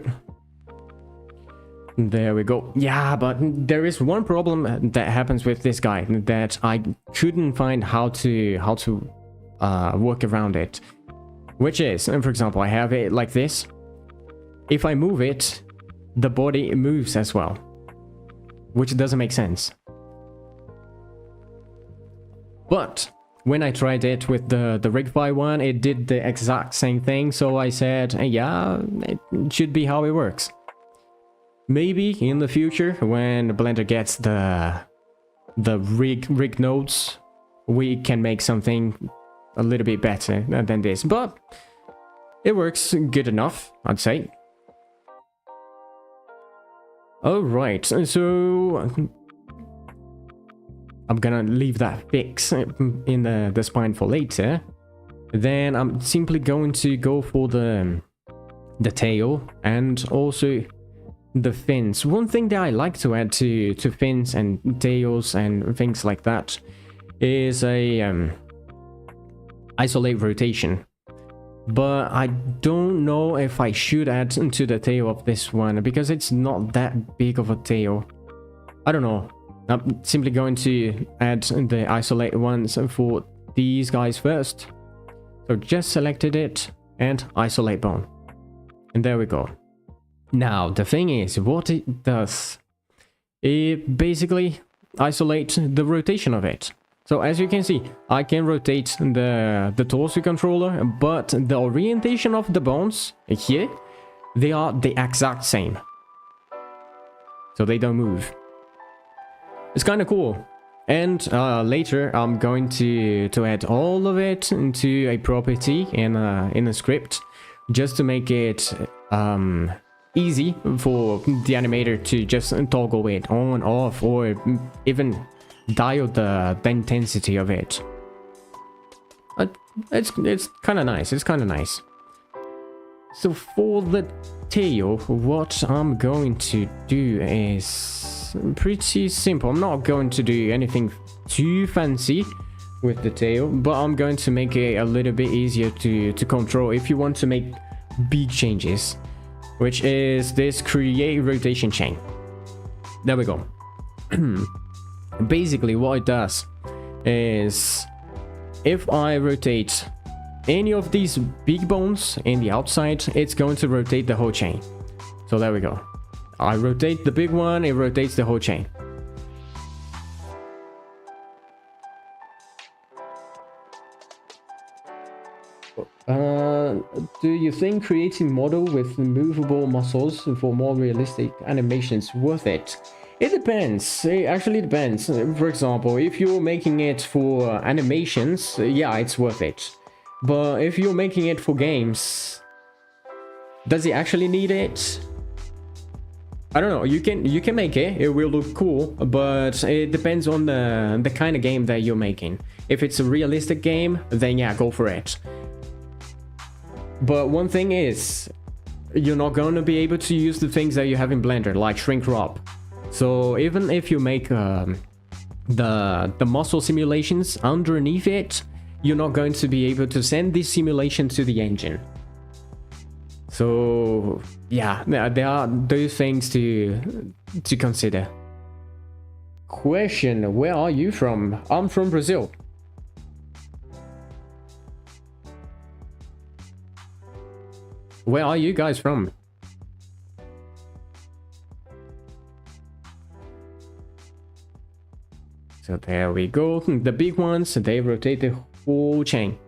There we go. Yeah, but there is one problem that happens with this guy that I couldn't find how to work around it. Which is, for example, I have it like this. If I move it, the body moves as well, which doesn't make sense. But when I tried it with the Rigify one, it did the exact same thing. So I said, yeah, it should be how it works. Maybe in the future, when Blender gets the rig nodes, we can make something a little bit better than this. But it works good enough, I'd say. Alright, so I'm gonna leave that fix in the spine for later. Then I'm simply going to go for the tail and also the fins. One thing that I like to add to fins and tails and things like that is a isolate rotation. But I don't know if I should add to the tail of this one because it's not that big of a tail. I don't know. I'm simply going to add the isolate ones for these guys first. So just selected it and isolate bone. And there we go. Now the thing is, what it does, it basically isolates the rotation of it. So as you can see, I can rotate the torso controller, but the orientation of the bones here, they are the exact same. So they don't move. It's kind of cool. And later I'm going to add all of it into a property in a script, just to make it easy for the animator to just toggle it on, off, or even dial the intensity of it. It's kind of nice. It's kind of nice. So for the tail, what I'm going to do is pretty simple. I'm not going to do anything too fancy with the tail, but I'm going to make it a little bit easier to control if you want to make big changes, which is this create rotation chain. There we go. Basically what it does is if I rotate any of these big bones in the outside, it's going to rotate the whole chain. So there we go. I rotate the big one, it rotates the whole chain. Do you think creating model with movable muscles for more realistic animations worth it? It depends. It actually depends. For example, if you're making it for animations, yeah, it's worth it. But if you're making it for games, does it actually need it? I don't know. You can make it. It will look cool, but it depends on the kind of game that you're making. If it's a realistic game, then yeah, go for it. But one thing is, you're not going to be able to use the things that you have in Blender, like shrink wrap. So even if you make the muscle simulations underneath it, you're not going to be able to send this simulation to the engine. So yeah, there are those things to consider. Question: where are you from? I'm from Brazil. Where are you guys from? So there we go. The big ones, they rotate the whole chain.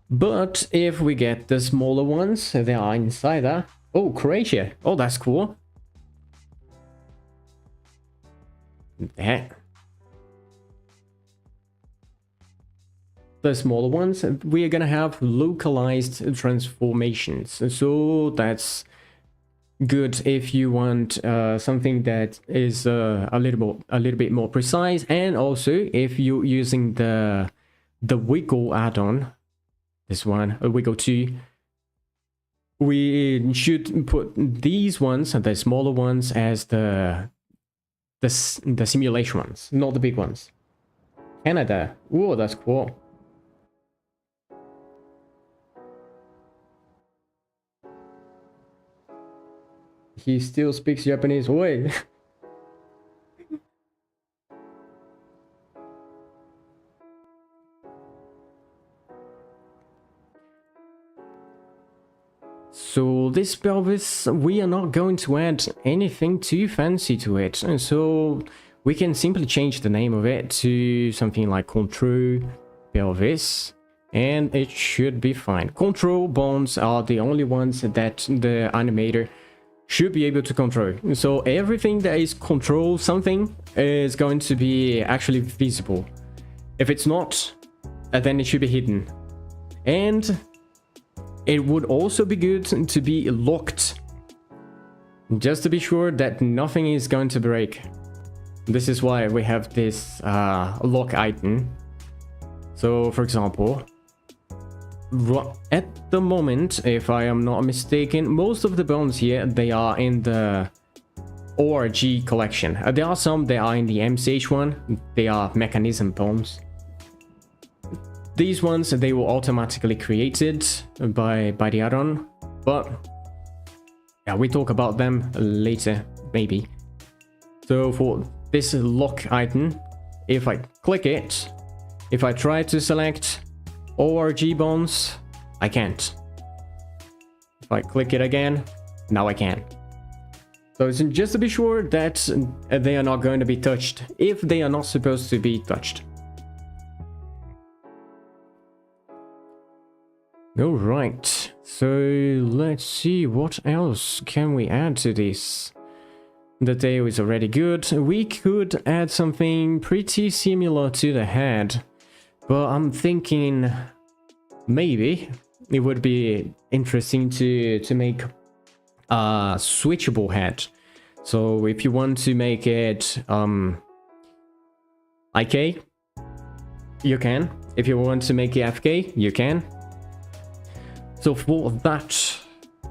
But if we get the smaller ones, they are inside there. Oh, Croatia. Oh, that's cool. There. The smaller ones, we are gonna have localized transformations. So that's good if you want something that is a little bit more precise, and also if you're using the wiggle add-on, this one, wiggle 2, we should put these ones, the smaller ones, as the simulation ones, not the big ones. Canada. Oh, that's cool. he still speaks Japanese. Wait. So this pelvis, we are not going to add anything too fancy to it. And so we can simply change the name of it to something like control pelvis. And it should be fine. Control bones are the only ones that the animator should be able to control. So everything that is control something is going to be actually visible. If it's not, then it should be hidden. And it would also be good to be locked, just to be sure that nothing is going to break. This is why we have this lock item. So for example, at the moment, if I am not mistaken, most of the bones here, they are in the ORG collection. There are some that are in the MCH one. They are mechanism bones. These ones, they were automatically created by the add-on, but yeah, we talk about them later, maybe. So for this lock item, if I click it, if I try to select ORG bones, I can't. If I click it again, now I can. So it's just to be sure that they are not going to be touched if they are not supposed to be touched. Alright, so let's see what else can we add to this. The tail is already good. We could add something pretty similar to the head, but I'm thinking maybe it would be interesting to make a switchable head. So if you want to make it IK, you can. If you want to make it FK, you can. So for that,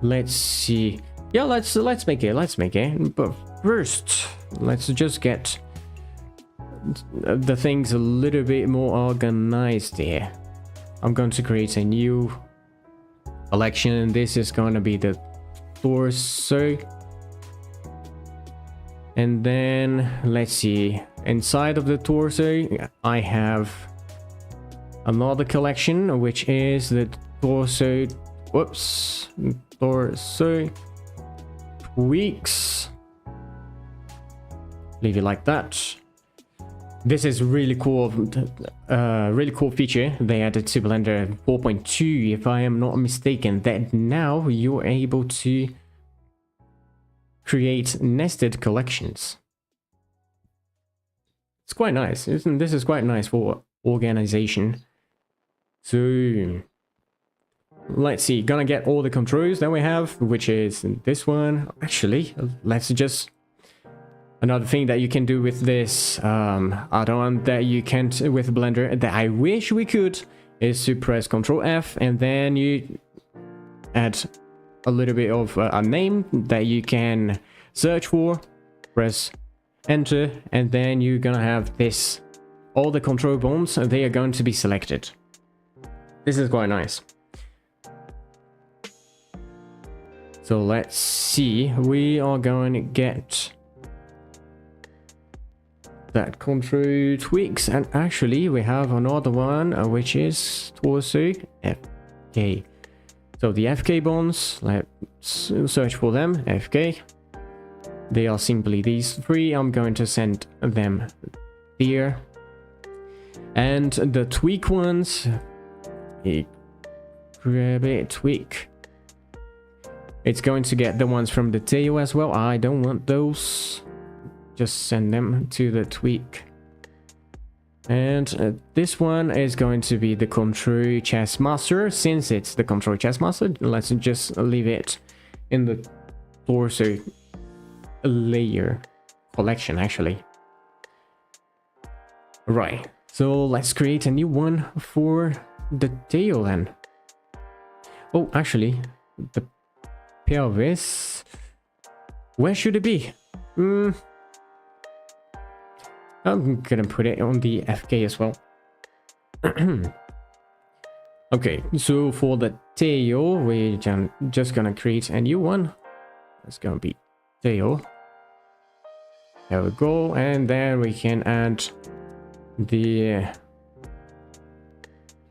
let's see. Yeah, let's make it. But first, let's just get the things a little bit more organized here. I'm going to create a new collection. This is going to be the torso. And then let's see. Inside of the torso, I have another collection, which is the torso tweaks. Leave it like that. This is really cool, really cool feature they added to Blender 4.2, if I am not mistaken, that now you're able to create nested collections. It's quite nice. This is quite nice for organization. So let's see, gonna get all the controls that we have, which is this one. Actually, let's just... Another thing that you can do with this add-on that you can't with Blender, that I wish we could, is to press Ctrl F and then you add a little bit of a name that you can search for, press enter, and then you're gonna have this. All the control bones, they are going to be selected. This is quite nice. So let's see, we are going to get that control tweaks, and actually we have another one which is torso FK. So the FK bones, let's search for them. FK, they are simply these three. I'm going to send them here. And the tweak ones, grab it, tweak. It's going to get the ones from the tail as well. I don't want those. Just send them to the tweak. And this one is going to be the control chest master. Since it's the control chest master, let's just leave it in the torso layer collection, actually. Right, so let's create a new one for the tail then. Oh, actually, the pelvis, where should it be? I'm gonna put it on the FK as well. Okay, so for the tail, we're just gonna create a new one. It's gonna be tail. There we go, and then we can add the...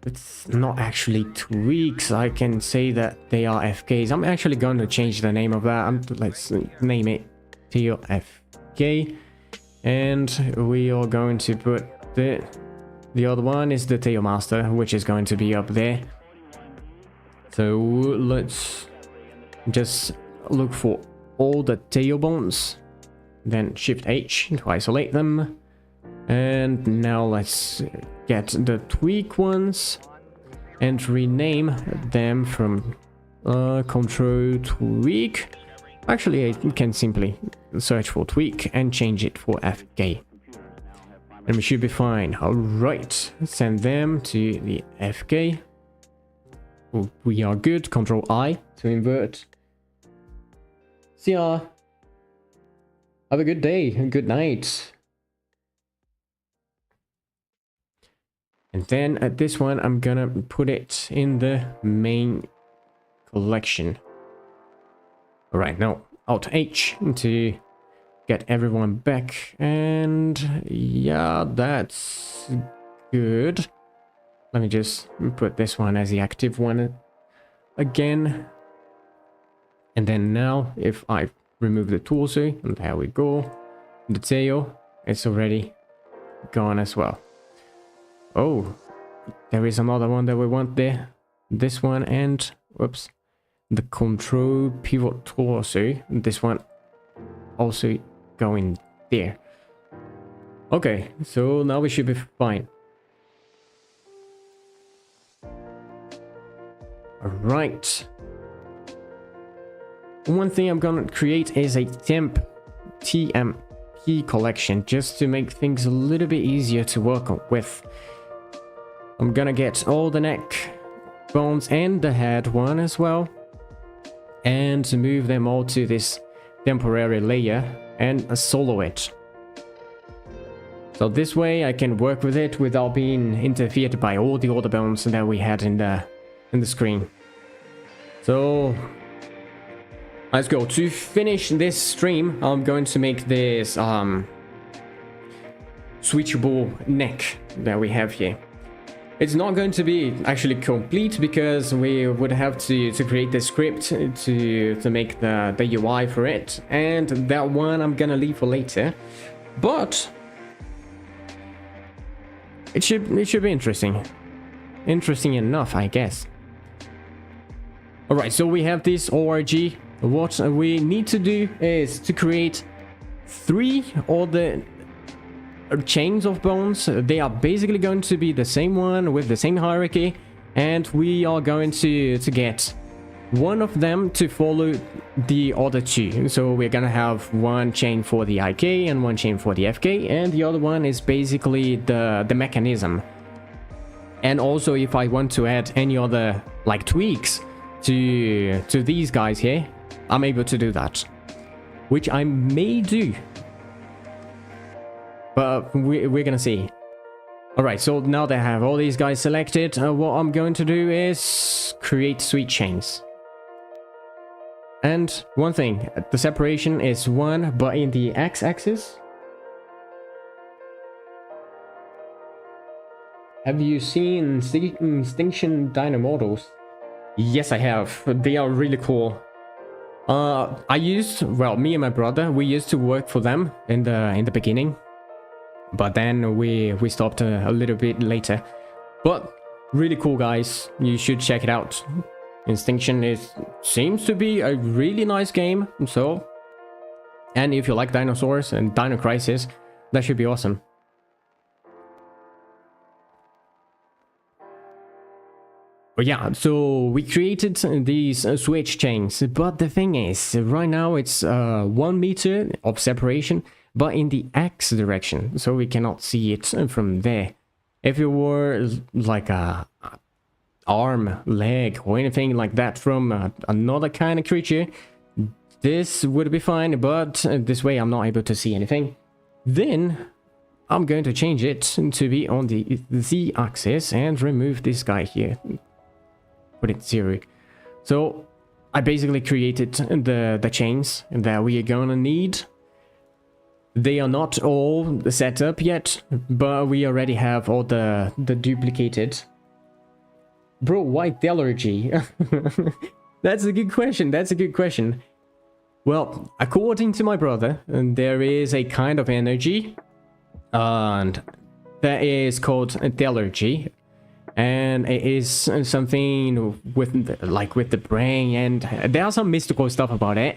It's not actually tweaks. I can say that they are FKs. I'm actually going to change the name of that. Let's name it tail FK. And we are going to put the other one is the tail master, which is going to be up there. So let's just look for all the tail bones, then Shift H to isolate them. And now let's get the tweak ones and rename them from control tweak. Actually, I can simply search for tweak and change it for FK. And we should be fine. Alright, send them to the FK. We are good. Control I to invert. See ya. Have a good day and good night. And then at this one, I'm gonna put it in the main collection. Alright, now Alt H to get everyone back. And yeah, that's good. Let me just put this one as the active one again. And then now, if I remove the torso, and there we go, the tail, it's already gone as well. Oh, there is another one that we want there. This one and, whoops, the control pivot torso. This one also going there. Okay, so now we should be fine. Alright. One thing I'm gonna create is a TMP collection, just to make things a little bit easier to work with. I'm gonna get all the neck bones and the head one as well, and move them all to this temporary layer and solo it. So this way I can work with it without being interfered by all the other bones that we had in the screen. So let's go. To finish this stream, I'm going to make this switchable neck that we have here. It's not going to be actually complete because we would have to create the script to make the UI for it, and that one I'm gonna leave for later. But it should be interesting enough, I guess. All right, so we have this ORG. What we need to do is to create 3 other chains of bones. They are basically going to be the same one with the same hierarchy, and we are going to get one of them to follow the other 2. So we're gonna have one chain for the IK and one chain for the FK, and the other one is basically the mechanism. And also, if I want to add any other like tweaks to these guys here, I'm able to do that, which I may do, but we're gonna see. All right, so now that I have all these guys selected, what I'm going to do is create sweet chains. And one thing, the separation is 1, but in the x-axis. Have you seen Extinction Dino models? Yes, I have. They are really cool. Me and my brother, we used to work for them in the beginning, but then we stopped a little bit later. But really cool, guys. You should check it out. Extinction seems to be a really nice game. So, and if you like dinosaurs and Dino Crisis, that should be awesome. But yeah, so we created these switch chains, but the thing is, right now it's 1 meter of separation, but in the X direction, so we cannot see it from there. If it were like a arm, leg, or anything like that from another kind of creature, this would be fine, but this way I'm not able to see anything. Then I'm going to change it to be on the Z-axis and remove this guy here. Put it 0. So I basically created the chains that we are gonna need. They are not all set up yet, but we already have all the duplicated. Bro, why theology? That's a good question. That's a good question. Well, according to my brother, there is a kind of energy, and that is called theology, and it is something with with the brain, and there are some mystical stuff about it.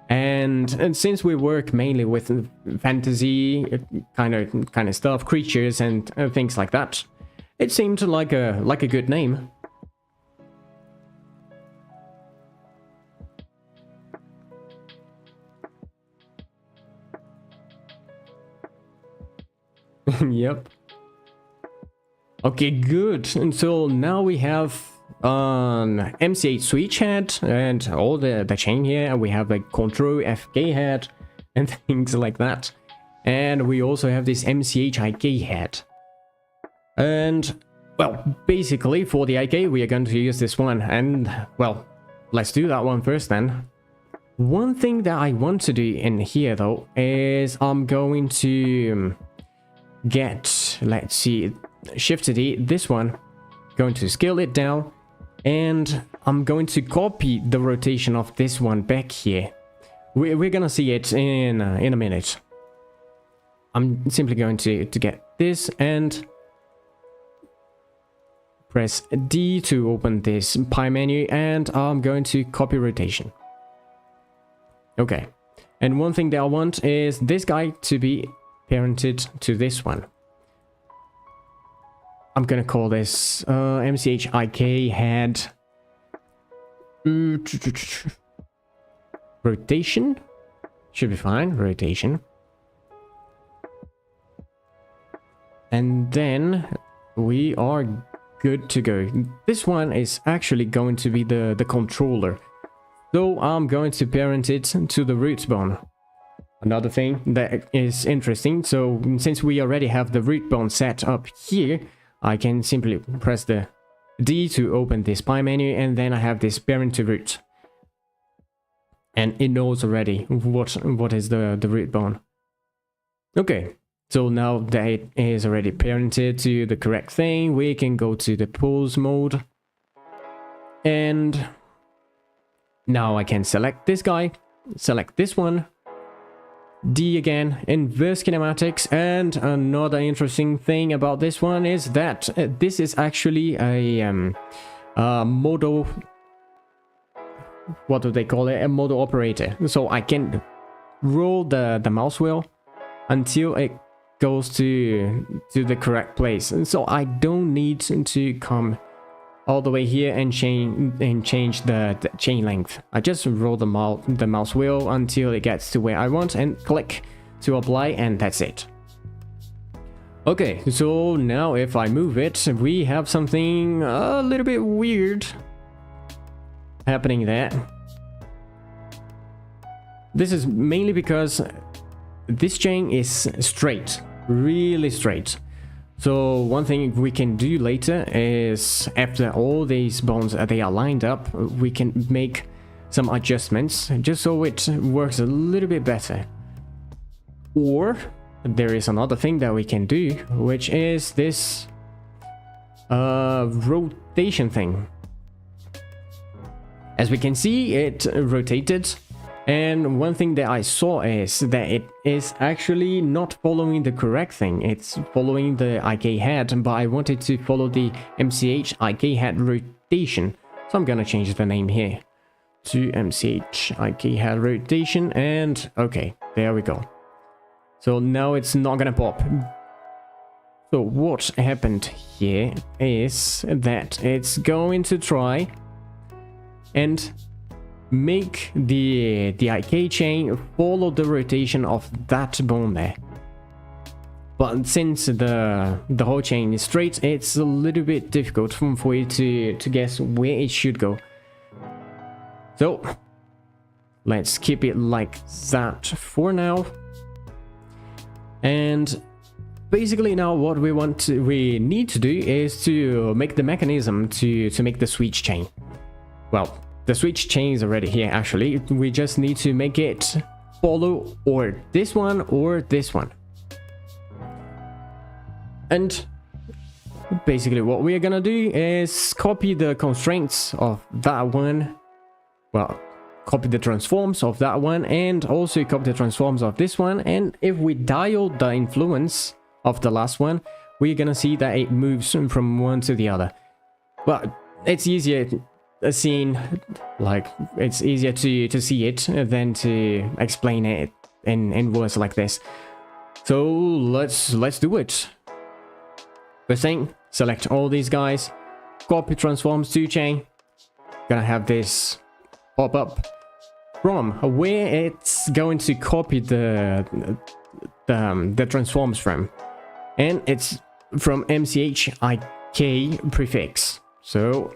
And since we work mainly with fantasy kind of stuff, creatures and things like that, it seemed like a good name. Yep. Okay, good. And so now we have an MC8 switch head and all the chain here. We have like control FK head and things like that. And we also have this MCH IK head. And well, basically for the IK we are going to use this one, and well, let's do that one first then. One thing that I want to do in here though is I'm going to get, let's see, Shift D, this one, going to scale it down, and I'm going to copy the rotation of this one back here. We're gonna see it in a minute. I'm simply going to get this and press D to open this pie menu, and I'm going to copy rotation. Okay, and one thing that I want is this guy to be parented to this one. I'm gonna call this MCH IK head rotation. Should be fine, rotation. And then we are good to go. This one is actually going to be the controller. So I'm going to parent it to the root bone. Another thing that is interesting, so since we already have the root bone set up here, I can simply press the D to open this pie menu, and then I have this parent to root. And it knows already what is the root bone. Okay, so now that it is already parented to the correct thing, we can go to the pose mode. And now I can select this guy, select this one, D again, inverse kinematics. And another interesting thing about this one is that this is actually a model, what do they call it, a model operator. So I can roll the mouse wheel until it goes to the correct place, and so I don't need to come all the way here and change the chain length. I just roll the mouse wheel until it gets to where I want and click to apply, and that's it. Okay, so now if I move it, we have something a little bit weird happening there. This is mainly because this chain is straight, really straight. So one thing we can do later is, after all these bones they are lined up, we can make some adjustments just so it works a little bit better. Or there is another thing that we can do, which is this rotation thing. As we can see, it rotated. And one thing that I saw is that it is actually not following the correct thing. It's following the IK head, but I wanted to follow the MCH IK head rotation. So I'm gonna change the name here to MCH IK head rotation, and okay, there we go. So now it's not gonna pop. So what happened here is that it's going to try and make the IK chain follow the rotation of that bone there. But since the whole chain is straight, it's a little bit difficult for you to guess where it should go. So let's keep it like that for now. And basically now what we need to do is to make the mechanism to make the switch chain. Well, the switch chain is already here. Actually, we just need to make it follow or this one or this one. And basically what we are gonna do is copy the constraints of that one. Well, copy the transforms of that one and also copy the transforms of this one. And if we dial the influence of the last one, we're gonna see that it moves from one to the other. Well, it's easier seeing, like, it's easier to see it than to explain it in words like this. So let's do it. First thing, select all these guys, copy transforms to chain. Gonna have this pop up from where it's going to copy the transforms from, and it's from MCHIK prefix. So,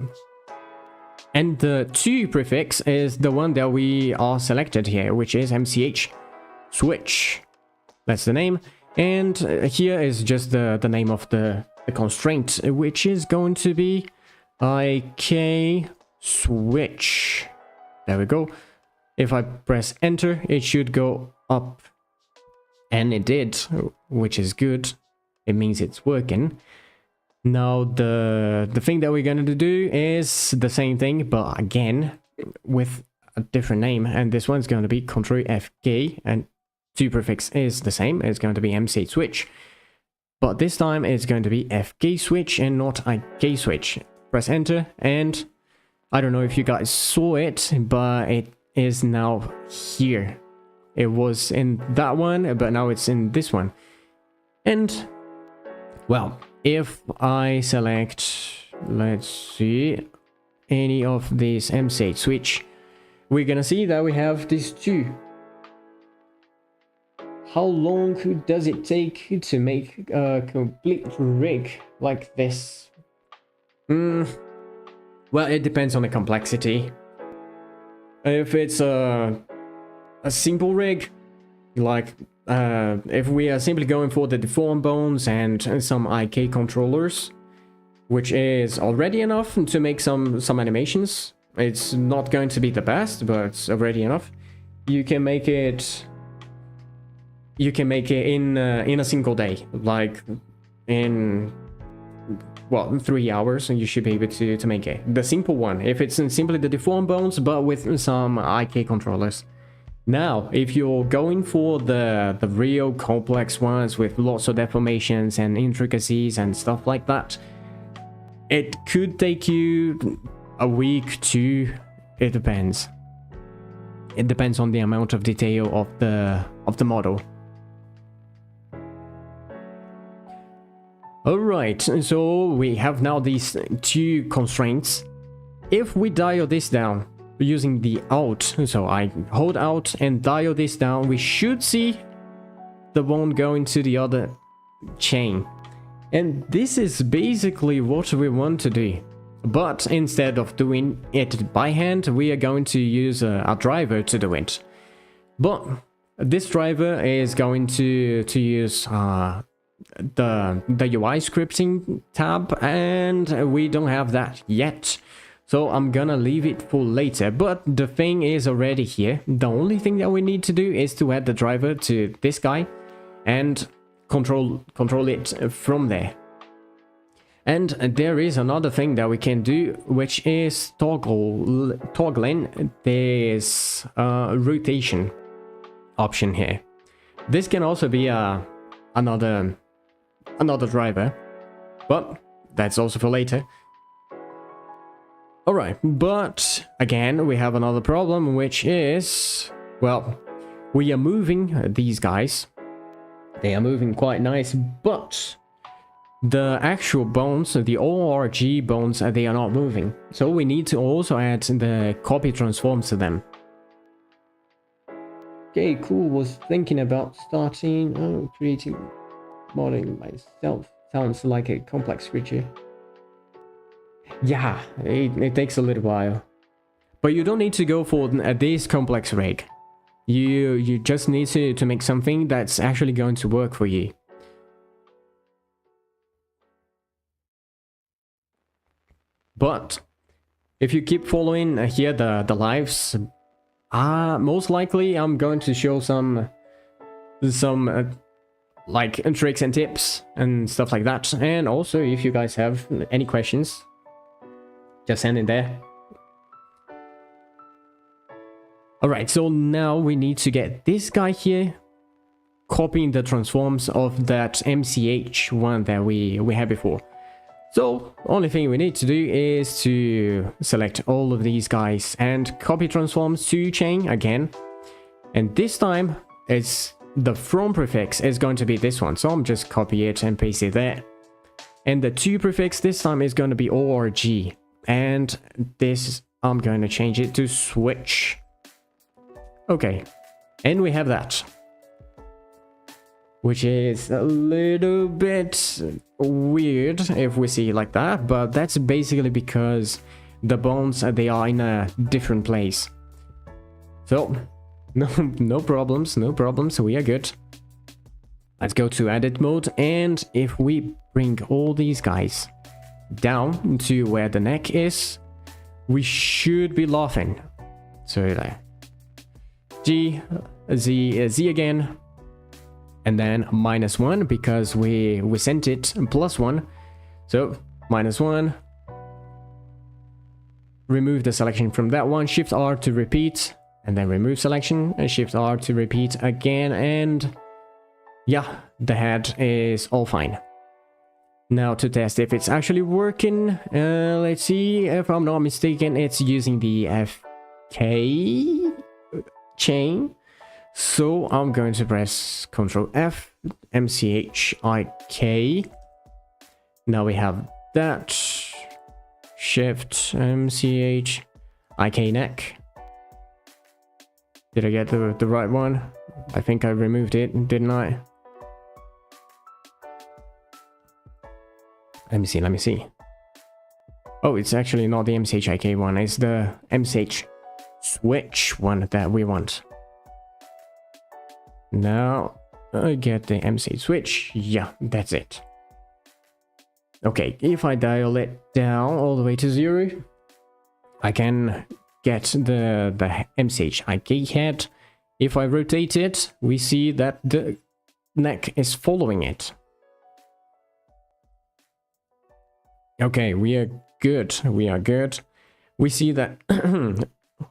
and the 2 prefix is the one that we are selected here, which is MCH switch. That's the name. And here is just the name of the constraint, which is going to be IK switch. There we go. If I press enter, it should go up. And it did, which is good. It means it's working. Now the thing that we're going to do is the same thing, but again with a different name. And this one's going to be Control FK, and 2 prefix is the same. It's going to be MC switch, but this time it's going to be FK switch and not IK switch. Press enter, and I don't know if you guys saw it, but it is now here. It was in that one, but now it's in this one. And well, if I select, let's see, any of these MC8 switch, we're gonna see that we have these 2. How long does it take to make a complete rig like this? Well, it depends on the complexity. If it's a simple rig, like if we are simply going for the deformed bones and some IK controllers, which is already enough to make some animations. It's not going to be the best, but it's already enough. You can make it in a single day, like in, well, 3 hours, and you should be able to make it. The simple one, if it's simply the deformed bones, but with some IK controllers. Now, if you're going for the real complex ones with lots of deformations and intricacies and stuff like that, it could take you a week, 2. It depends. It depends on the amount of detail of the model. Alright, so we have now these 2 constraints. If we dial this down using the Alt, so I hold Alt and dial this down, we should see the bone going to the other chain. And this is basically what we want to do. But instead of doing it by hand, we are going to use a driver to do it. But this driver is going to use the UI scripting tab, and we don't have that yet. So I'm gonna leave it for later, but the thing is already here. The only thing that we need to do is to add the driver to this guy and control it from there. And there is another thing that we can do, which is toggling this rotation option here. This can also be another driver, but that's also for later. Alright, but again, we have another problem, which is, well, we are moving these guys. They are moving quite nice, but the actual bones, the ORG bones, they are not moving. So we need to also add the copy transforms to them. Okay, cool. Was thinking about starting creating modeling myself. Sounds like a complex creature. Yeah, it takes a little while. But you don't need to go for this complex rig. You just need to make something that's actually going to work for you. But if you keep following here the lives, most likely I'm going to show some like tricks and tips and stuff like that. And also, if you guys have any questions, just send in there. Alright, so now we need to get this guy here, copying the transforms of that MCH one that we had before. So, only thing we need to do is to select all of these guys and copy transforms to chain again. And this time, it's the from prefix is going to be this one. So I'm just copy it and paste it there. And the to prefix this time is going to be ORG. And this, I'm going to change it to switch. Okay, and we have that. Which is a little bit weird if we see it like that, but that's basically because the bones, they are in a different place. So, no problems, we are good. Let's go to edit mode, and if we bring all these guys down to where the neck is, we should be laughing. So there. G, Z, Z again. And then -1 because we sent it +1. So -1. Remove the selection from that one. Shift R to repeat. And then remove selection. And Shift R to repeat again. And yeah, the head is all fine. Now to test if it's actually working. Let's see. If I'm not mistaken, it's using the FK chain. So I'm going to press Ctrl F, MCHIK. Now we have that. Shift MCHIK neck. Did I get the right one? I think I removed it, didn't I? Let me see. Oh, it's actually not the MCHIK one, it's the MCH switch one that we want. Now, I get the MC switch. Yeah, that's it. Okay, if I dial it down all the way to 0, I can get the MCHIK head. If I rotate it, we see that the neck is following it. Okay, we are good. We are good. We see that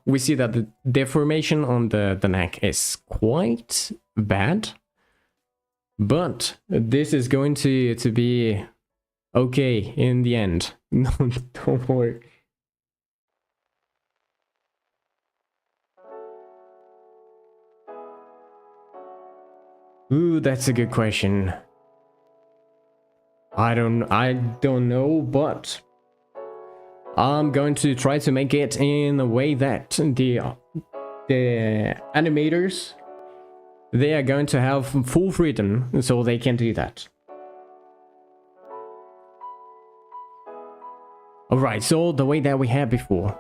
we see that the deformation on the neck is quite bad, but this is going to be okay in the end. No, don't worry. Ooh, that's a good question. I don't know, but I'm going to try to make it in a way that the animators, they are going to have full freedom, so they can do that. Alright, so the way that we had before,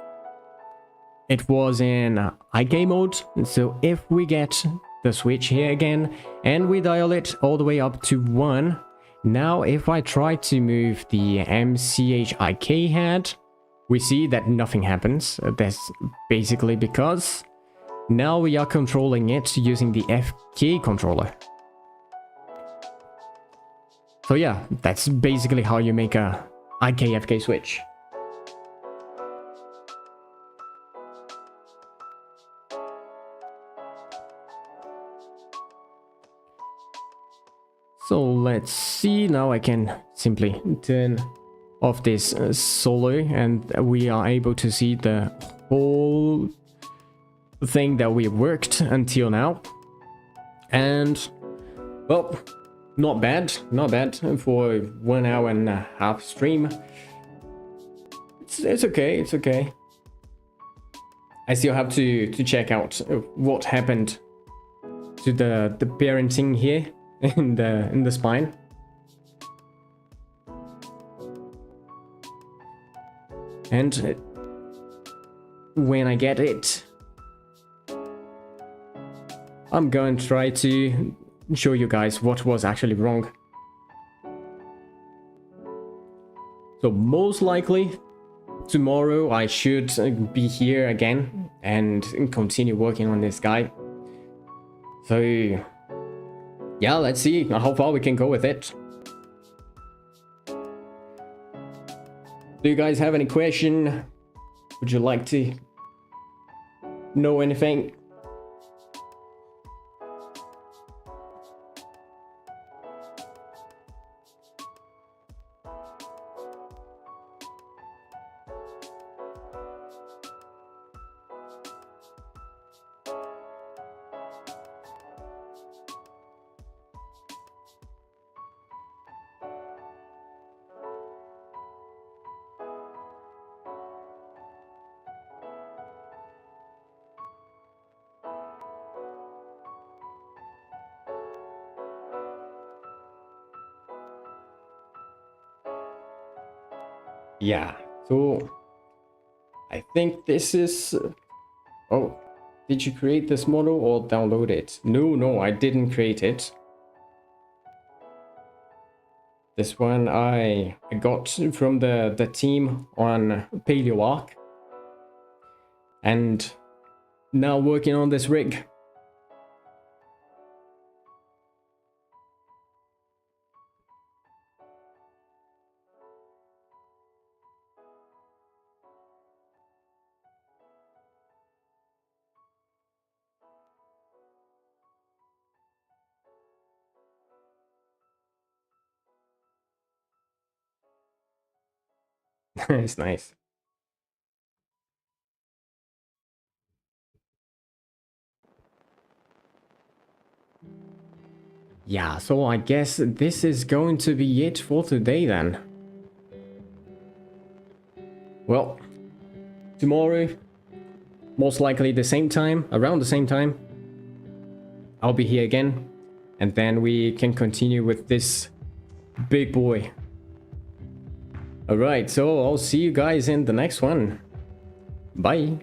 it was in IK mode. So if we get the switch here again, and we dial it all the way up to 1, now if I try to move the MCHIK head, we see that nothing happens. That's basically because now we are controlling it using the FK controller. So yeah, that's basically how you make a IK-FK switch. So let's see, now I can simply turn off this solo and we are able to see the whole thing that we worked until now. And well, not bad for 1 hour and a half stream. It's okay, it's okay. I still have to check out what happened to the parenting here in the spine. And when I get it, I'm going to try to show you guys what was actually wrong. So most likely tomorrow I should be here again and continue working on this guy. So yeah, let's see how far we can go with it. Do you guys have any question? Would you like to know anything? Yeah, so I think this is... oh, did you create this model or download it? No, I didn't create it. This one I got from the team on PaleoArc. And now working on this rig. It's nice. Yeah, so I guess this is going to be it for today then. Well, tomorrow, most likely the same time, around the same time, I'll be here again. And then we can continue with this big boy. Alright, so I'll see you guys in the next one. Bye.